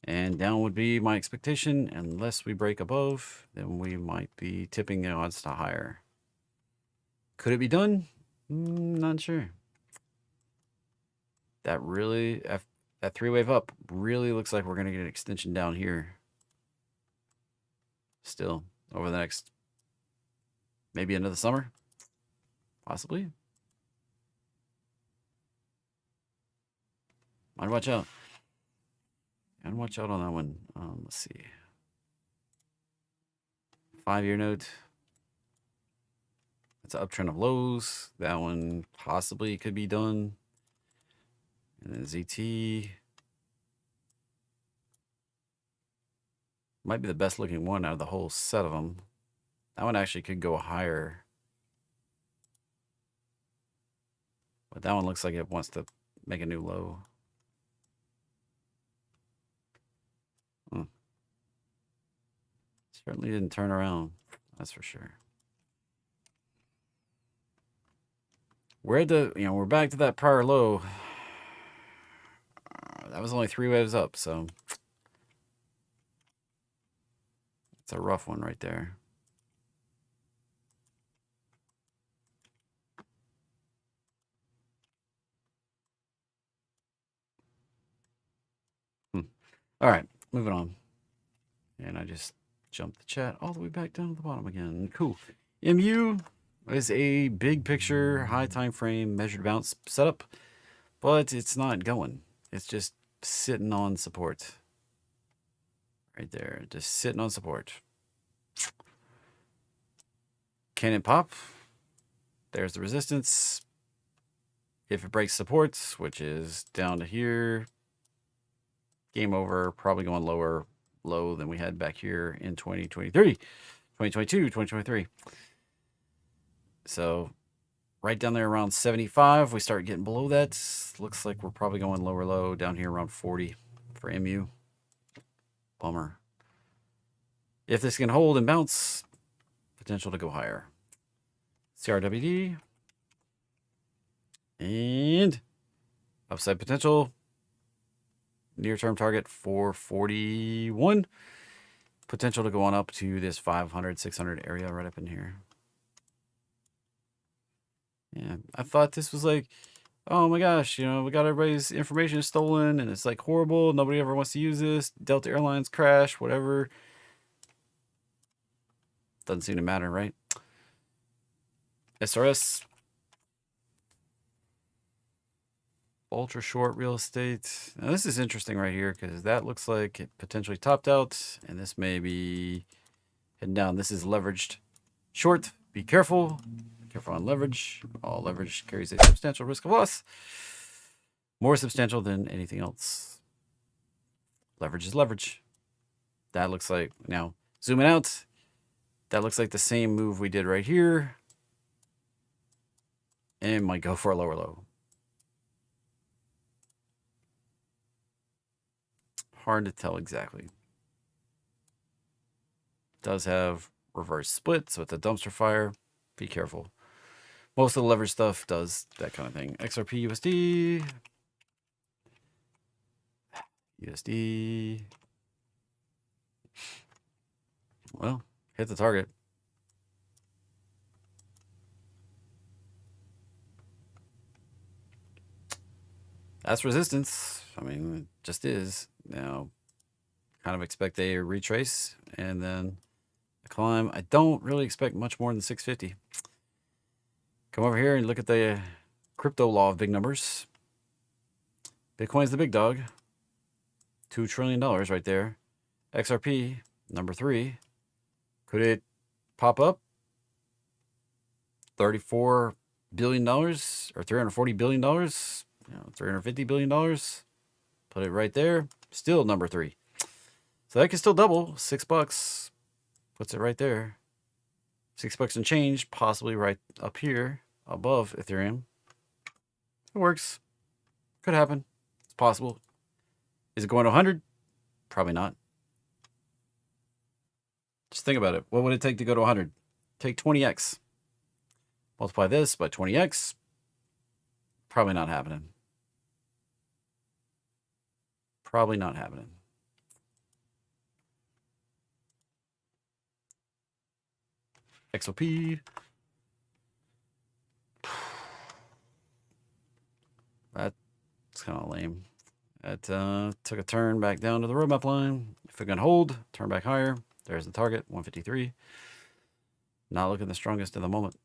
And down would be my expectation. Unless we break above, then we might be tipping the odds to higher. Could it be done? Not sure. That really, that 3-wave up really looks like we're going to get an extension down here. Still, over the next, maybe into the summer. Possibly. I'd watch out. And watch out on that one. Let's see. 5-year note. It's an uptrend of lows. That one possibly could be done. And then ZT. Might be the best looking one out of the whole set of them. That one actually could go higher. But that one looks like it wants to make a new low. Certainly didn't turn around, that's for sure. We're at the, we're back to that prior low. That was only 3 waves up, so it's a rough one right there. All right, moving on. And I just jumped the chat all the way back down to the bottom again. Cool. MU is a big picture, high time frame, measured bounce setup, but it's not going. It's just sitting on support. Right there, just sitting on support. Can it pop? There's the resistance. If it breaks support, which is down to here, game over, probably going lower low than we had back here in 2023, 2022, 2023. So right down there around 75, we start getting below that. Looks like we're probably going lower low down here around 40 for MU. Bummer. If this can hold and bounce, potential to go higher. CRWD. And upside potential. Near-term target 441. Potential to go on up to this 500, 600 area right up in here. Yeah, I thought this was like, oh my gosh, we got everybody's information stolen and it's like horrible. Nobody ever wants to use this. Delta Airlines crash, whatever. Doesn't seem to matter, right? SRS. Ultra short real estate. Now this is interesting right here because that looks like it potentially topped out and this may be heading down. This is leveraged short. Be careful. Be careful on leverage. All leverage carries a substantial risk of loss. More substantial than anything else. Leverage is leverage. That looks like, now zooming out, that looks like the same move we did right here. And might go for a lower low. Hard to tell exactly. Does have reverse split, so it's a dumpster fire. Be careful. Most of the leverage stuff does that kind of thing. XRP USD. USD. Well, hit the target. That's resistance. I mean, it just is. Now, kind of expect a retrace and then a climb. I don't really expect much more than 650. Come over here and look at the crypto law of big numbers. Bitcoin's the big dog. $2 trillion right there. XRP, number 3. Could it pop up? $34 billion or $340 billion? $350 billion. Put it right there. Still number 3. So that can still double. $6. Puts it right there. $6 and change, possibly right up here above Ethereum. It works. Could happen. It's possible. Is it going to 100? Probably not. Just think about it. What would it take to go to 100? Take 20x. Multiply this by 20x. Probably not happening. Probably not happening. XOP. That's kind of lame. That took a turn back down to the roadmap line. If we can hold, turn back higher. There's the target, 153. Not looking the strongest in the moment.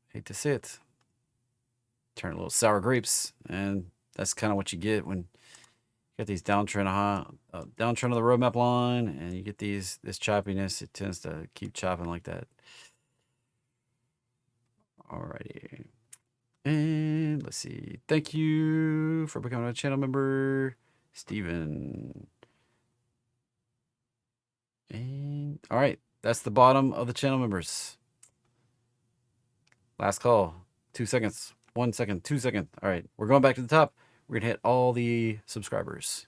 Hate to see it. Turn a little sour grapes, and that's kind of what you get when you get these downtrend of the roadmap line, and you get this choppiness. It tends to keep chopping like that. Alrighty. And let's see. Thank you for becoming a channel member, Steven. And all right, that's the bottom of the channel members. Last call. 2 seconds. 1 second. 2 seconds. All right, we're going back to the top. We're gonna hit all the subscribers.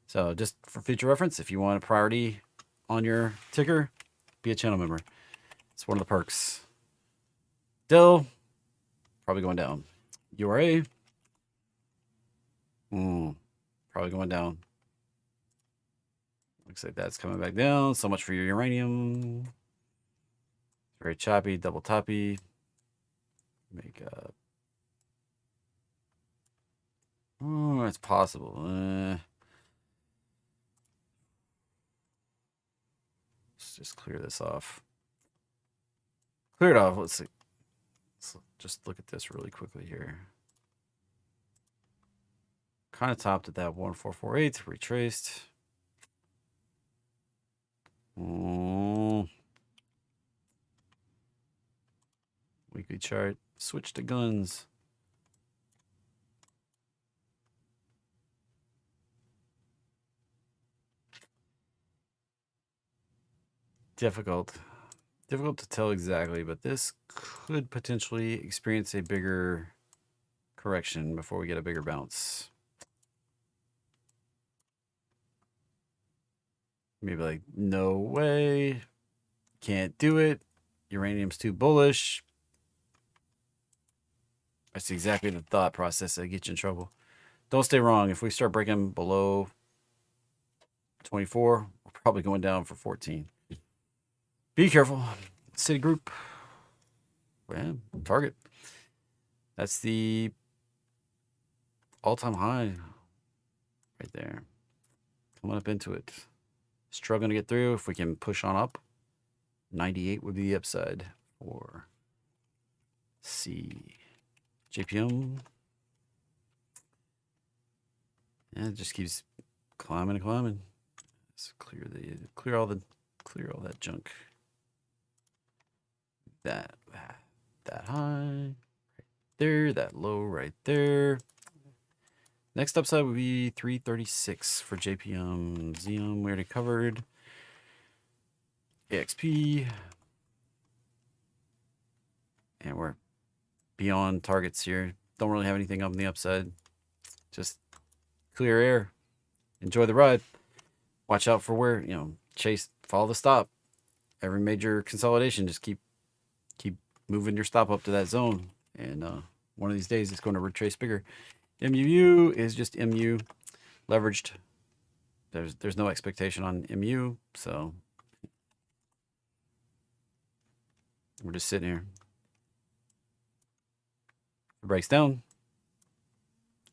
So just for future reference, if you want a priority on your ticker, be a channel member. It's one of the perks. Dell, probably going down. URA, probably going down. Looks like that's coming back down. So much for your uranium. Very choppy, double toppy. Make up. Oh, it's possible. Let's just clear this off. Clear it off. Let's see. Let's just look at this really quickly here. Kind of topped at that 1448, retraced. Weekly chart, switch to guns. Difficult to tell exactly, but this could potentially experience a bigger correction before we get a bigger bounce. Maybe like, no way, can't do it. Uranium's too bullish. That's exactly the thought process that gets you in trouble. Don't stay wrong. If we start breaking below 24, we're probably going down for 14. Be careful. Citigroup. Yeah, target. That's the all-time high right there. Coming up into it. Struggling to get through. If we can push on up, 98 would be the upside for C. JPM. And it just keeps climbing and climbing. Let's clear all that junk. That high right there, that low right there. Next upside would be 336 for JPM. Xeon we already covered. AXP. And we're beyond targets here. Don't really have anything on the upside. Just clear air. Enjoy the ride. Watch out for where, follow the stop. Every major consolidation, just keep moving your stop up to that zone. And one of these days, it's going to retrace bigger. MUU is just MU leveraged. There's no expectation on MU, so we're just sitting here. If it breaks down,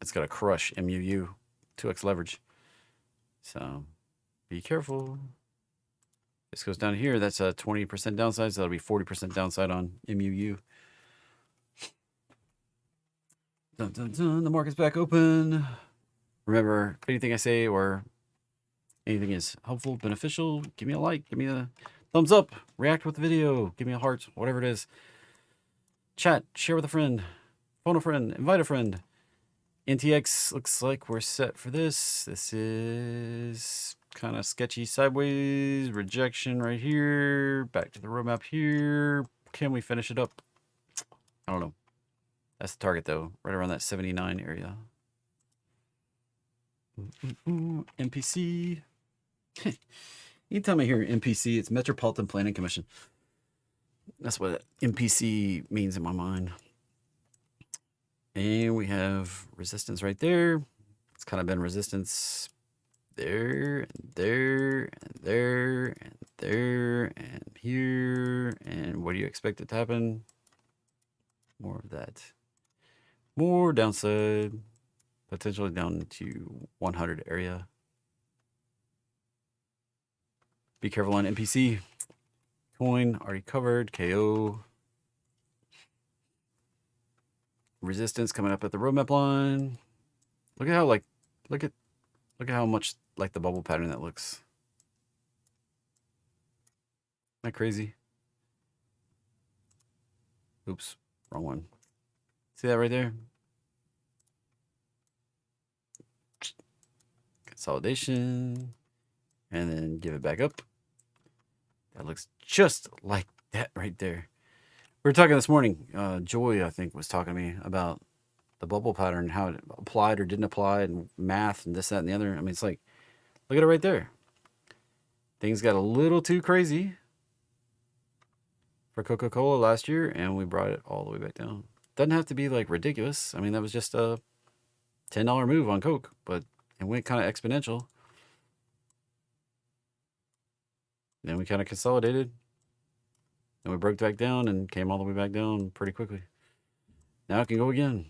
it's got to crush MUU, 2x leverage. So be careful. This goes down here. That's a 20% downside, so that'll be 40% downside on MUU. Dun, dun, dun. The market's back open. Remember, if anything I say or anything is helpful, beneficial, give me a like, give me a thumbs up, react with the video, give me a heart, whatever it is. Chat, share with a friend, phone a friend, invite a friend. NTX looks like we're set for this. This is kind of sketchy sideways. Rejection right here. Back to the roadmap here. Can we finish it up? I don't know. That's the target, though. Right around that 79 area. MPC. Anytime I hear MPC, it's Metropolitan Planning Commission. That's what MPC means in my mind. And we have resistance right there. It's kind of been resistance there, and there, and there, and there, and here. And what do you expect it to happen? More of that. More downside. Potentially down to 100 area. Be careful on MPC. Coin already covered. KO. Resistance coming up at the roadmap line. Look at how look at how much like the bubble pattern that looks. Isn't that crazy? Oops, wrong one. See that right there? Consolidation. And then give it back up. That looks just like that right there. We were talking this morning. Joy, I think, was talking to me about the bubble pattern, how it applied or didn't apply, and math, and this, that, and the other. I mean, it's like, look at it right there. Things got a little too crazy for Coca-Cola last year, and we brought it all the way back down. Doesn't have to be like ridiculous. I mean, that was just a $10 move on Coke, but it went kind of exponential. Then we kind of consolidated. And we broke back down and came all the way back down pretty quickly. Now it can go again.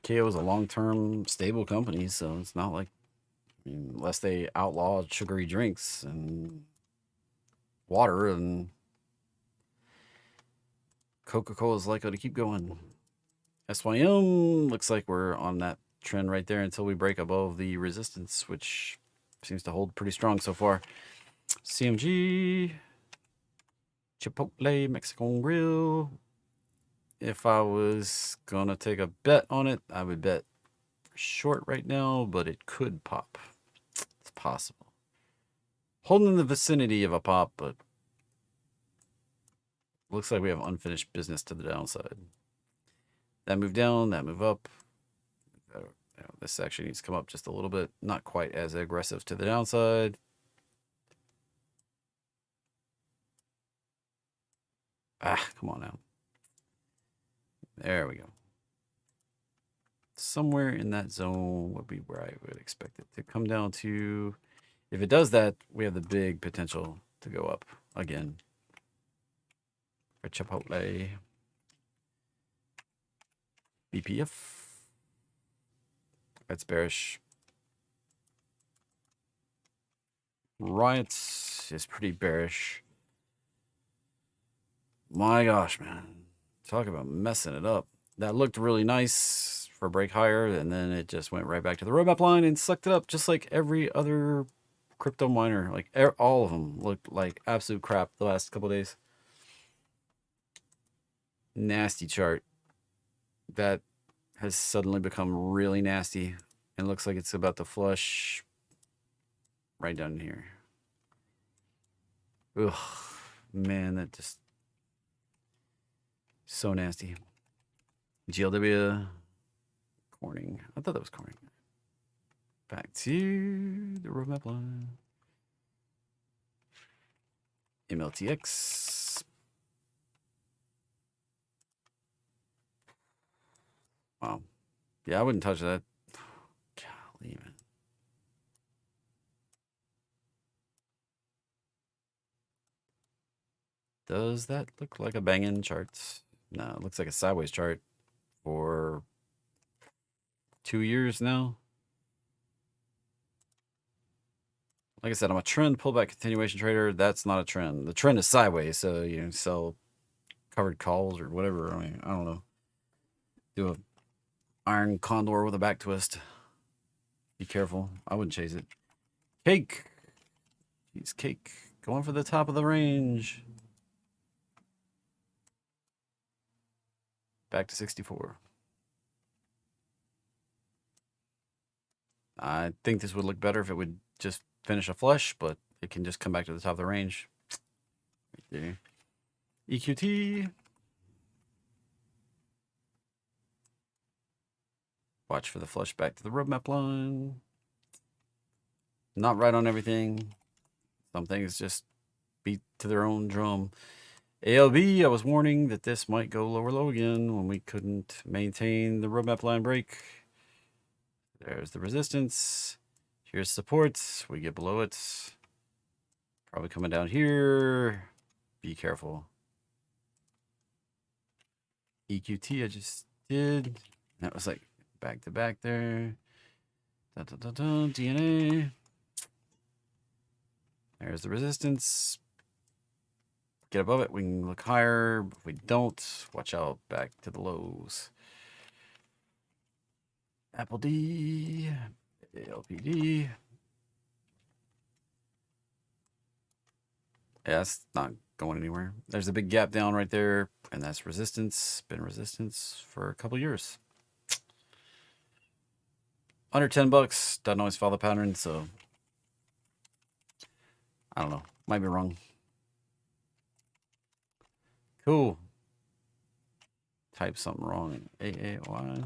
KO is a long-term stable company, so it's not like, I mean, unless they outlaw sugary drinks and water, and Coca-Cola is likely to keep going. SYM looks like we're on that trend right there until we break above the resistance, which seems to hold pretty strong so far. CMG, Chipotle, Mexican Grill. If I was going to take a bet on it, I would bet short right now, but it could pop. It's possible. Holding in the vicinity of a pop, but looks like we have unfinished business to the downside. That move down, that move up. This actually needs to come up just a little bit. Not quite as aggressive to the downside. Come on now. There we go. Somewhere in that zone would be where I would expect it to come down to. If it does that, we have the big potential to go up again. For Chipotle. BPF. That's bearish. Riots is pretty bearish. My gosh, man. Talk about messing it up. That looked really nice for a break higher, and then it just went right back to the roadmap line and sucked it up just like every other crypto miner. Like all of them looked like absolute crap the last couple days. Nasty chart. That has suddenly become really nasty and looks like it's about to flush right down here. Ugh, man, that just so nasty. GLW, Corning. I thought that was Corning. Back to the roadmap line. MLTX. Wow. Yeah, I wouldn't touch that. Golly, man. Does that look like a banging chart? No, it looks like a sideways chart for 2 years now. Like I said, I'm a trend pullback continuation trader. That's not a trend. The trend is sideways, so you know, sell covered calls or whatever. I mean, I don't know. Do a iron condor with a back twist. Be careful. I wouldn't chase it. Cake. Jeez, cake. Going for the top of the range. Back to 64. I think this would look better if it would just finish a flush, but it can just come back to the top of the range. Right there. EQT. Watch for the flush back to the roadmap line. Not right on everything. Some things just beat to their own drum. ALB, I was warning that this might go lower low again when we couldn't maintain the roadmap line break. There's the resistance. Here's support. We get below it. Probably coming down here. Be careful. EQT I just did. That was like back to back there. DNA. There's the resistance. Get above it. We can look higher. If we don't, watch out back to the lows. Apple D. ALPD. Yeah, that's not going anywhere. There's a big gap down right there, and that's resistance. Been resistance for a couple years. Under 10 bucks. Doesn't always follow the pattern, so I don't know. Might be wrong. Cool. Type something wrong. AAY.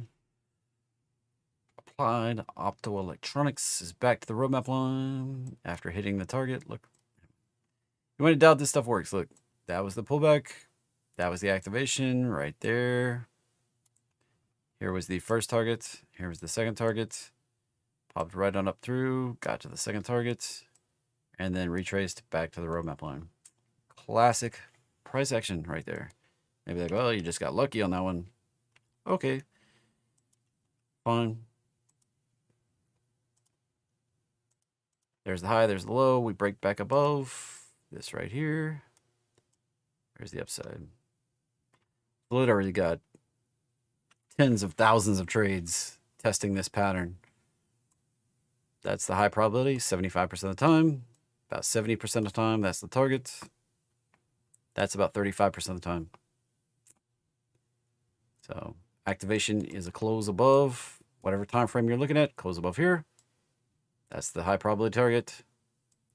Applied Optoelectronics is back to the roadmap line after hitting the target. Look. You want to doubt this stuff works. Look, that was the pullback. That was the activation right there. Here was the first target. Here was the second target. Popped right on up through. Got to the second target. And then retraced back to the roadmap line. Classic price action right there. Maybe like, well, you just got lucky on that one. Okay. Fine. There's the high, there's the low. We break back above this right here. There's the upside. Literally got tens of thousands of trades testing this pattern. That's the high probability, 75% of the time. About 70% of the time, that's the target. That's about 35% of the time. So activation is a close above whatever time frame you're looking at. Close above here. That's the high probability target.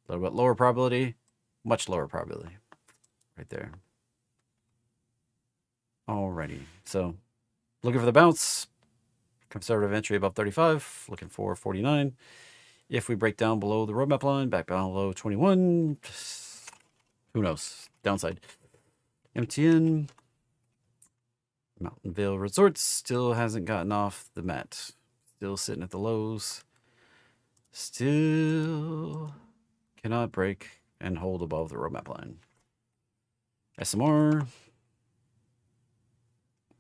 A little bit lower probability, much lower probability right there. Alrighty, so looking for the bounce. Conservative entry above 35, looking for 49. If we break down below the roadmap line, back down below 21, who knows? Downside. MTN, Mountain Vale Resorts still hasn't gotten off the mat. Still sitting at the lows. Still cannot break and hold above the roadmap line. SMR,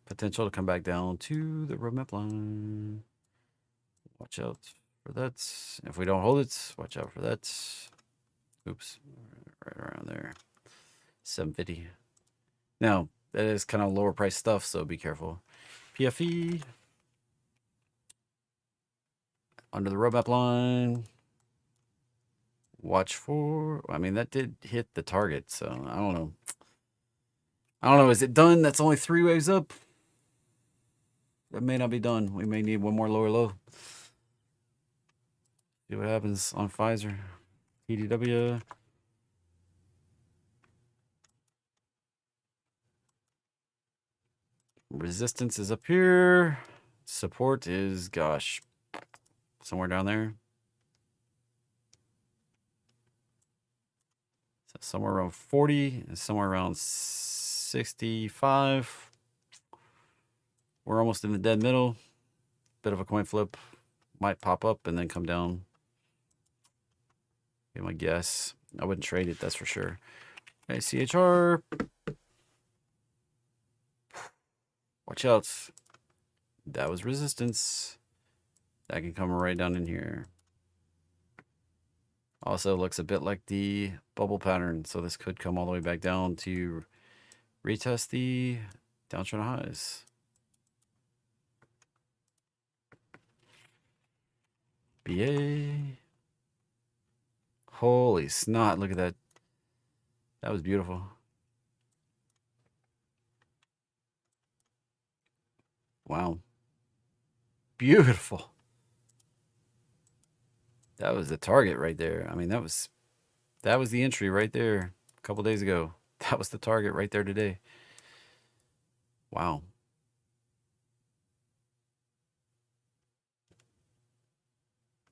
potential to come back down to the roadmap line. Watch out for that. If we don't hold it, watch out for that. Oops, right around there. 750. Now, that is kind of lower price stuff, so be careful. PFE. Under the roadmap line. Watch for, I mean, that did hit the target, so I don't know. I don't know, is it done? That's only 3 waves up. That may not be done. We may need one more lower low. See what happens on Pfizer. TDW. Resistance is up here. Support is, gosh, somewhere down there. So somewhere around 40 and somewhere around 65. We're almost in the dead middle. Bit of a coin flip. Might pop up and then come down. Be my guess. I wouldn't trade it, that's for sure. Okay, CHR. Watch out. That was resistance. That can come right down in here. Also looks a bit like the bubble pattern. So this could come all the way back down to retest the downtrend highs. BA. Holy snot. Look at that. That was beautiful. Wow. Beautiful. That was the target right there. I mean, that was the entry right there a couple days ago. That was the target right there today. Wow.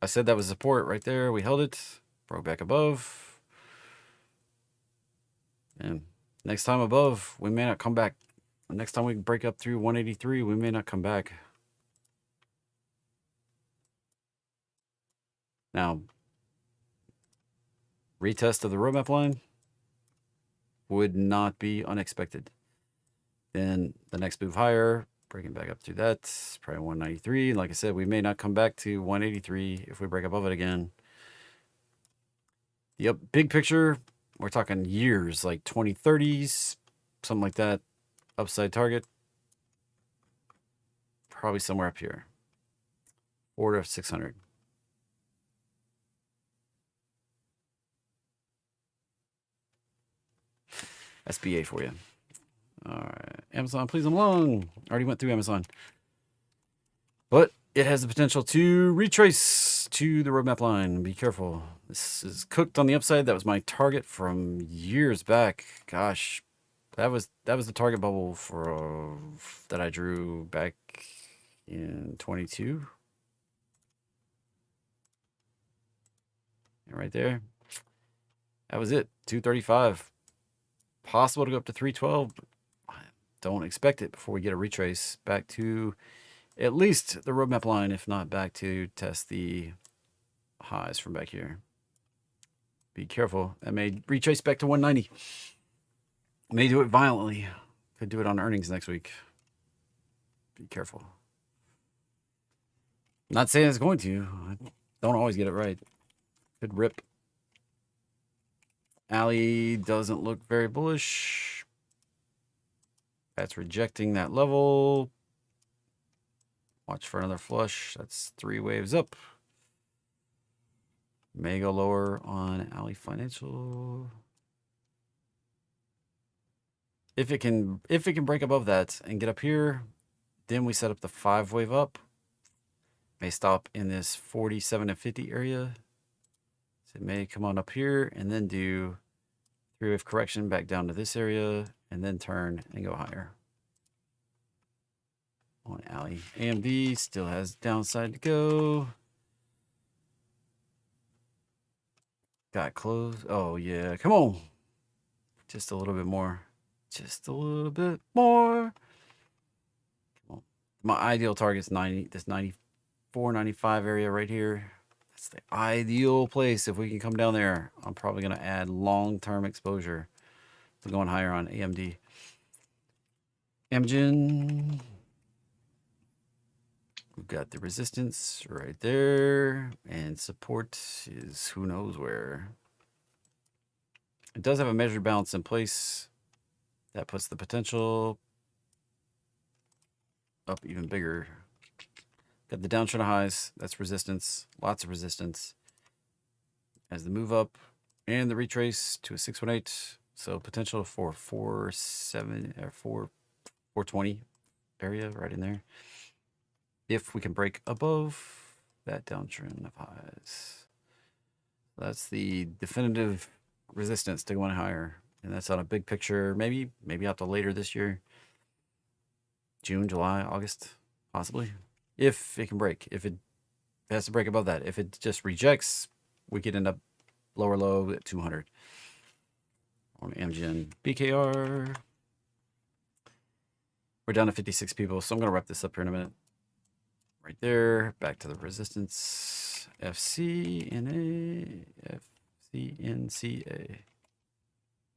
I said that was support right there. We held it, broke back above. And next time above, we may not come back. Next time we break up through 183, we may not come back. Now, retest of the roadmap line would not be unexpected. Then the next move higher, breaking back up through that, probably 193. Like I said, we may not come back to 183 if we break above it again. The big picture, we're talking years, like 2030s, something like that. Upside target, probably somewhere up here, 4 to 600. SBA for you. All right, Amazon, please, I'm long. Already went through Amazon. But it has the potential to retrace to the roadmap line. Be careful. This is cooked on the upside. That was my target from years back. Gosh, that was the target bubble for that I drew back in 22. And right there, that was it. 235. Possible to go up to 312. Don't expect it before we get a retrace back to at least the roadmap line, if not back to test the highs from back here. Be careful. That may retrace back to 190. May do it violently. Could do it on earnings next week. Be careful. Not saying it's going to. I don't always get it right. Could rip. Alley doesn't look very bullish. That's rejecting that level. Watch for another flush. That's 3 waves up. May go lower on Alley Financial. If it can break above that and get up here, then we set up the 5 wave up. May stop in this 47 and 50 area. So it may come on up here and then do 3 wave correction back down to this area and then turn and go higher. On Alley. AMD still has downside to go. Got closed. Oh, yeah. Come on. Just a little bit more. Just a little bit more. Come on. My ideal target's 90. This 94, 95 area right here. That's the ideal place. If we can come down there, I'm probably going to add long-term exposure. We're going higher on AMD. AMZN. We've got the resistance right there, and support is who knows where. It does have a measured balance in place. That puts the potential up even bigger. Got the downtrend highs. That's resistance. Lots of resistance. As the move up and the retrace to a 618. So potential for 420 area right in there. If we can break above that downtrend of highs. That's the definitive resistance to going higher. And that's on a big picture, maybe out to later this year. June, July, August, possibly. If it can break. If it has to break above that. If it just rejects, we could end up lower low at 200. On AMZN BKR. We're down to 56 people, so I'm going to wrap this up here in a minute. Right there, back to the resistance. FCNA, FCNCA.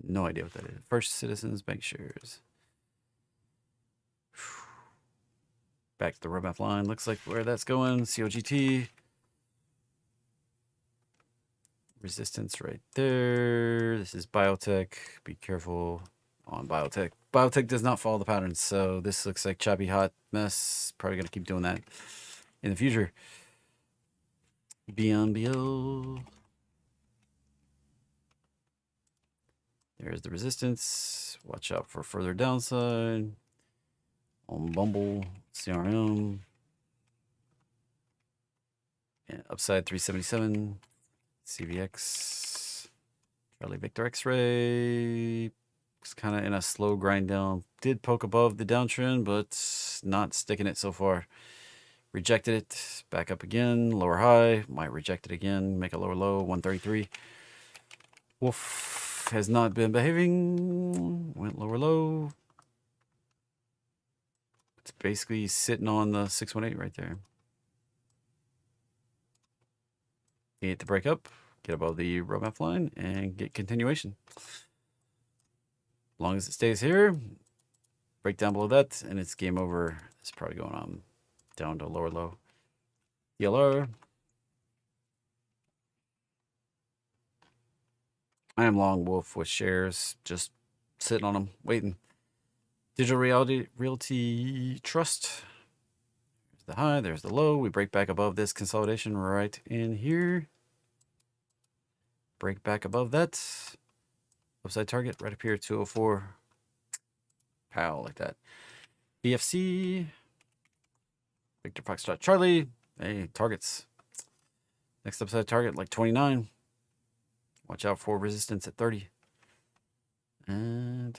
No idea what that is. First Citizens Bank Shares. Back to the roadmap line. Looks like where that's going. COGT. Resistance right there. This is biotech. Be careful on biotech. Biotech does not follow the patterns, so this looks like choppy hot mess. Probably going to keep doing that in the future. BNBL. There's the resistance. Watch out for further downside. On Bumble, CRM. Yeah, upside 377. CVX. Charlie Victor X-ray. It's kind of in a slow grind down. Did poke above the downtrend, but not sticking it so far. Rejected it. Back up again. Lower high. Might reject it again. Make a lower low. 133. Wolf has not been behaving. Went lower low. It's basically sitting on the 618 right there. Need to break up, get above the roadmap line, and get continuation. As long as it stays here, break down below that, and it's game over. It's probably going on down to lower low. DLR. I am long wolf with shares, just sitting on them, waiting. Digital Realty Trust. There's the high, there's the low. We break back above this consolidation right in here. Break back above that. Upside target right up here, 204. Pow, like that. BFC. Victor Foxtrot Charlie. Hey, targets. Next upside target, like 29. Watch out for resistance at 30. And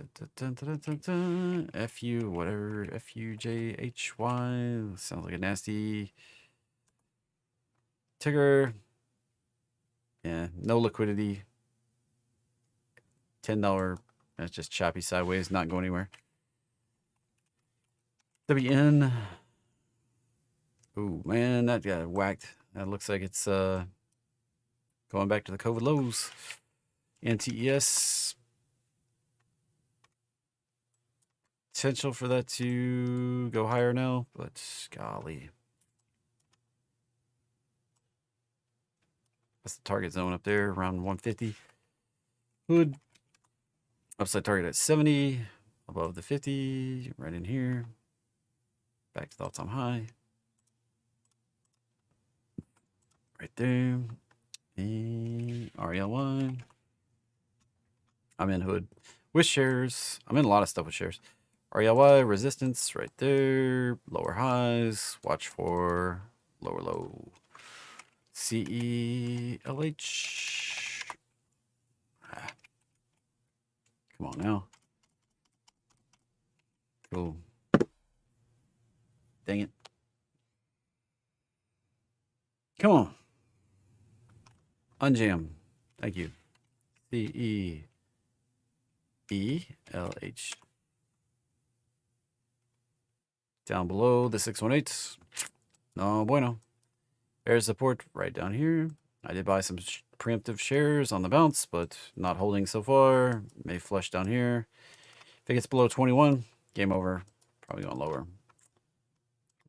FU, whatever. FUJHY. Sounds like a nasty ticker. Yeah, no liquidity. $10. That's just choppy sideways, not going anywhere. WN. Ooh, man, that got whacked. That looks like it's going back to the COVID lows. NTES. Potential for that to go higher now, but golly. That's the target zone up there, around 150. Hood. Upside target at 70. Above the 50. Right in here. Back to the all-time high. Right there. And REL1. I'm in hood with shares. I'm in a lot of stuff with shares. RELY, resistance right there. Lower highs. Watch for lower low. CELH. Come on now. Cool. Dang it. Come on. Unjam. Thank you. CEELH. Down below the 618. No bueno. There's support right down here. I did buy some preemptive shares on the bounce, but not holding so far. May flush down here. If it gets below 21, game over. Probably going lower.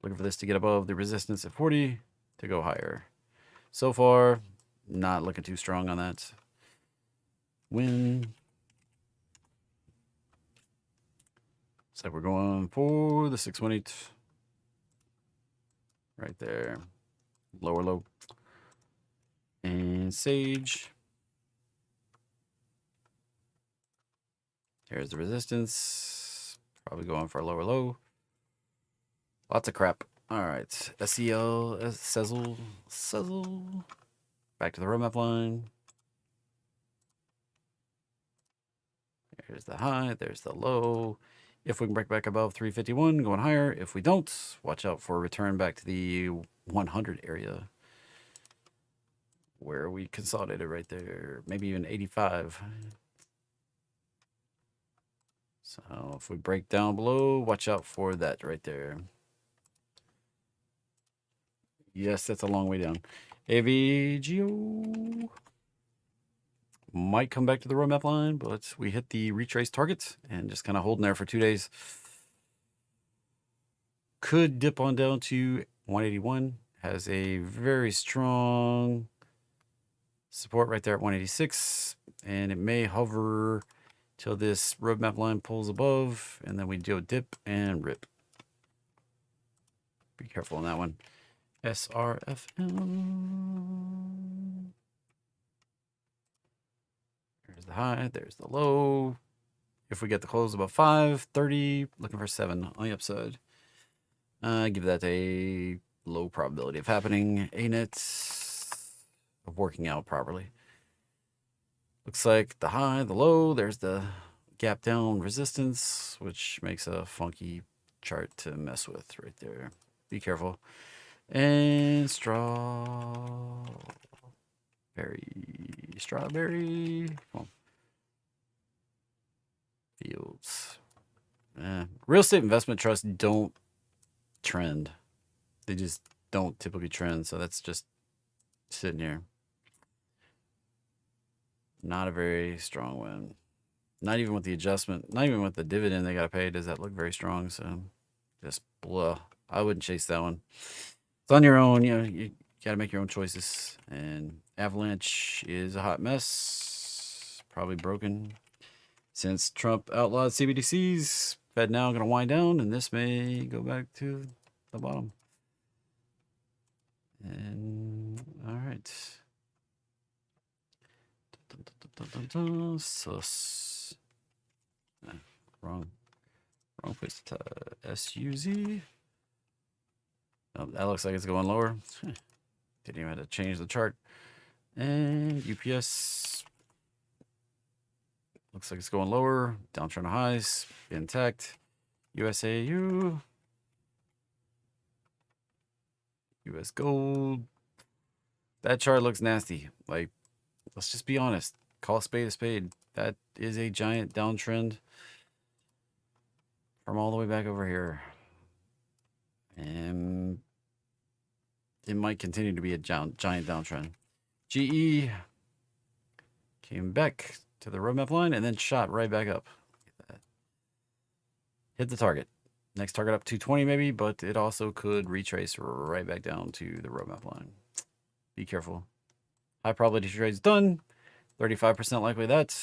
Looking for this to get above the resistance at 40 to go higher. So far, not looking too strong on that. Win. Looks like we're going for the 618. Right there. Lower low. And Sage. Here's the resistance. Probably going for a lower low. Lots of crap. All right. SEL, Sezzle. Back to the roadmap line. There's the high. There's the low. If we can break back above 351, going higher. If we don't, watch out for a return back to the 100 area where we consolidated right there. Maybe even 85. So if we break down below, watch out for that right there. Yes, that's a long way down. AVGO might come back to the roadmap line, but we hit the retrace target and just kind of holding there for 2 days. Could dip on down to 181. Has a very strong support right there at 186. And it may hover till this roadmap line pulls above. And then we do a dip and rip. Be careful on that one. SRFM. There's the high, there's the low. If we get the close above 530, looking for 7 on the upside. Give that a low probability of happening. ANET of working out properly. Looks like the high, the low, there's the gap down resistance, which makes a funky chart to mess with right there. Be careful. And strawberry. Come on. Fields. Real estate investment trusts don't trend. They just don't typically trend. So that's just sitting here. Not a very strong win. Not even with the adjustment, not even with the dividend they got to pay, does that look very strong. So just blah. I wouldn't chase that one. It's on your own. You know, you got to make your own choices. And Avalanche is a hot mess. Probably broken since Trump outlawed CBDCs. Fed now going to wind down, and this may go back to the bottom. And all right. Sus. Wrong place to SUZ. Oh, that looks like it's going lower. Didn't even have to change the chart. And UPS looks like it's going lower. Downtrend highs intact. USAU. US gold. That chart looks nasty. Like, let's just be honest. Call a spade a spade. That is a giant downtrend from all the way back over here. And it might continue to be a giant downtrend. GE came back to the roadmap line and then shot right back up. Hit the target. Next target up 220 maybe, but it also could retrace right back down to the roadmap line. Be careful. High probability trades done. 35% likely that.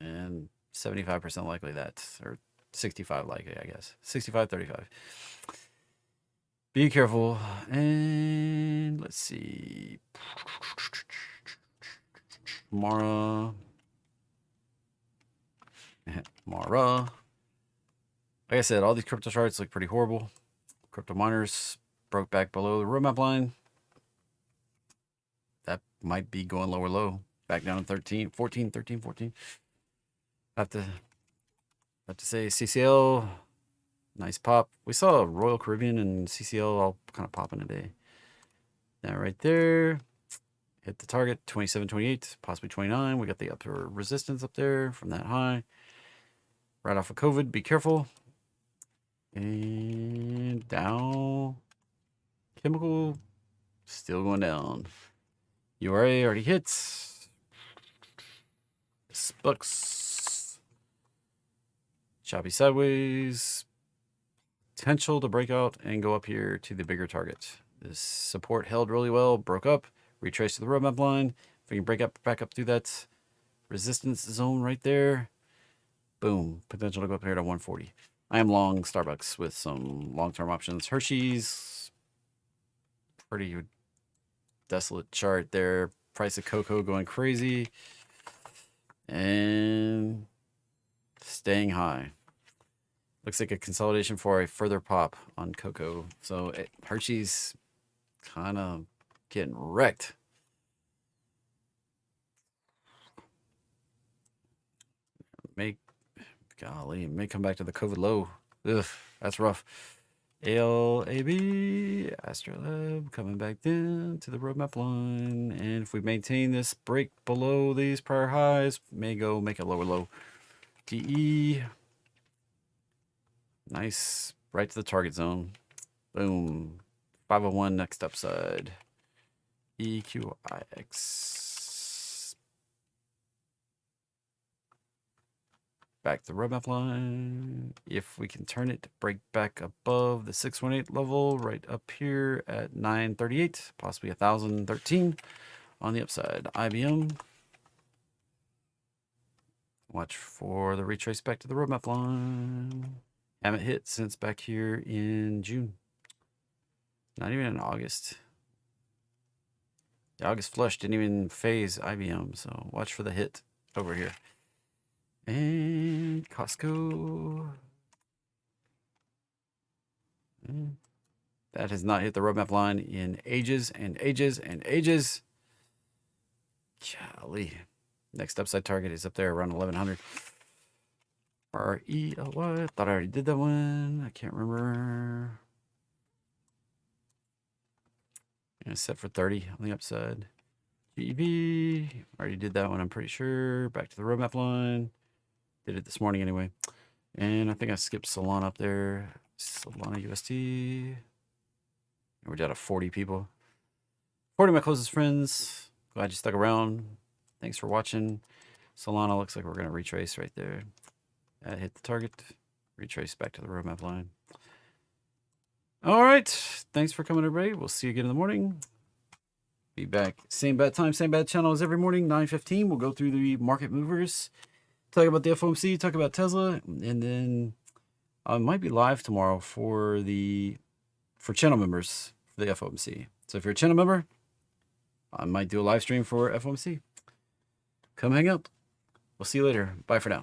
And 75% likely that. Or 65 likely, I guess. 65, 35. Be careful. And let's see. Mara. Like I said, all these crypto charts look pretty horrible. Crypto miners broke back below the roadmap line. That might be going lower low. Back down to 13, 14, 13, 14. Have to say CCL, nice pop. We saw Royal Caribbean and CCL all kind of popping today. That right there. Hit the target, 27, 28, possibly 29. We got the upper resistance up there from that high. Right off of COVID, be careful. And down. Chemical, still going down. URA already hits. Spux. Choppy sideways. Potential to break out and go up here to the bigger target. This support held really well, broke up, retraced to the roadmap line. If we can break up back up through that resistance zone right there, boom, potential to go up here to 140. I am long Starbucks with some long-term options. Hershey's, pretty desolate chart there. Price of cocoa going crazy. And staying high. Looks like a consolidation for a further pop on cocoa. So Hershey's kind of getting wrecked. Golly, may come back to the COVID low. Ugh, that's rough. ALAB, Astrolab coming back down to the roadmap line. And if we maintain this break below these prior highs, may go make a lower low. DE, nice, right to the target zone. Boom. 501 next upside. EQIX. Back to the roadmap line. If we can turn it, break back above the 618 level, right up here at 938, possibly 1013 on the upside. IBM. Watch for the retrace back to the roadmap line. Haven't hit since back here in June. Not even in August. The August flush didn't even phase IBM, so watch for the hit over here. And Costco. That has not hit the roadmap line in ages and ages and ages. Golly. Next upside target is up there around 1100. RELY. I thought I already did that one. I can't remember. And it's set for 30 on the upside. GEV. Already did that one, I'm pretty sure. Back to the roadmap line. Did it this morning anyway. And I think I skipped Solana up there. Solana USD. We're down to 40 people. 40 of my closest friends. Glad you stuck around. Thanks for watching. Solana looks like we're going to retrace right there. Hit the target. Retrace back to the roadmap line. All right. Thanks for coming, everybody. We'll see you again in the morning. Be back. Same bad time, same bad channel as every morning, 9:15. We'll go through the market movers. Talk about the FOMC, talk about Tesla, and then I might be live tomorrow for channel members for the FOMC. So if you're a channel member, I might do a live stream for FOMC. Come hang out. We'll see you later. Bye for now.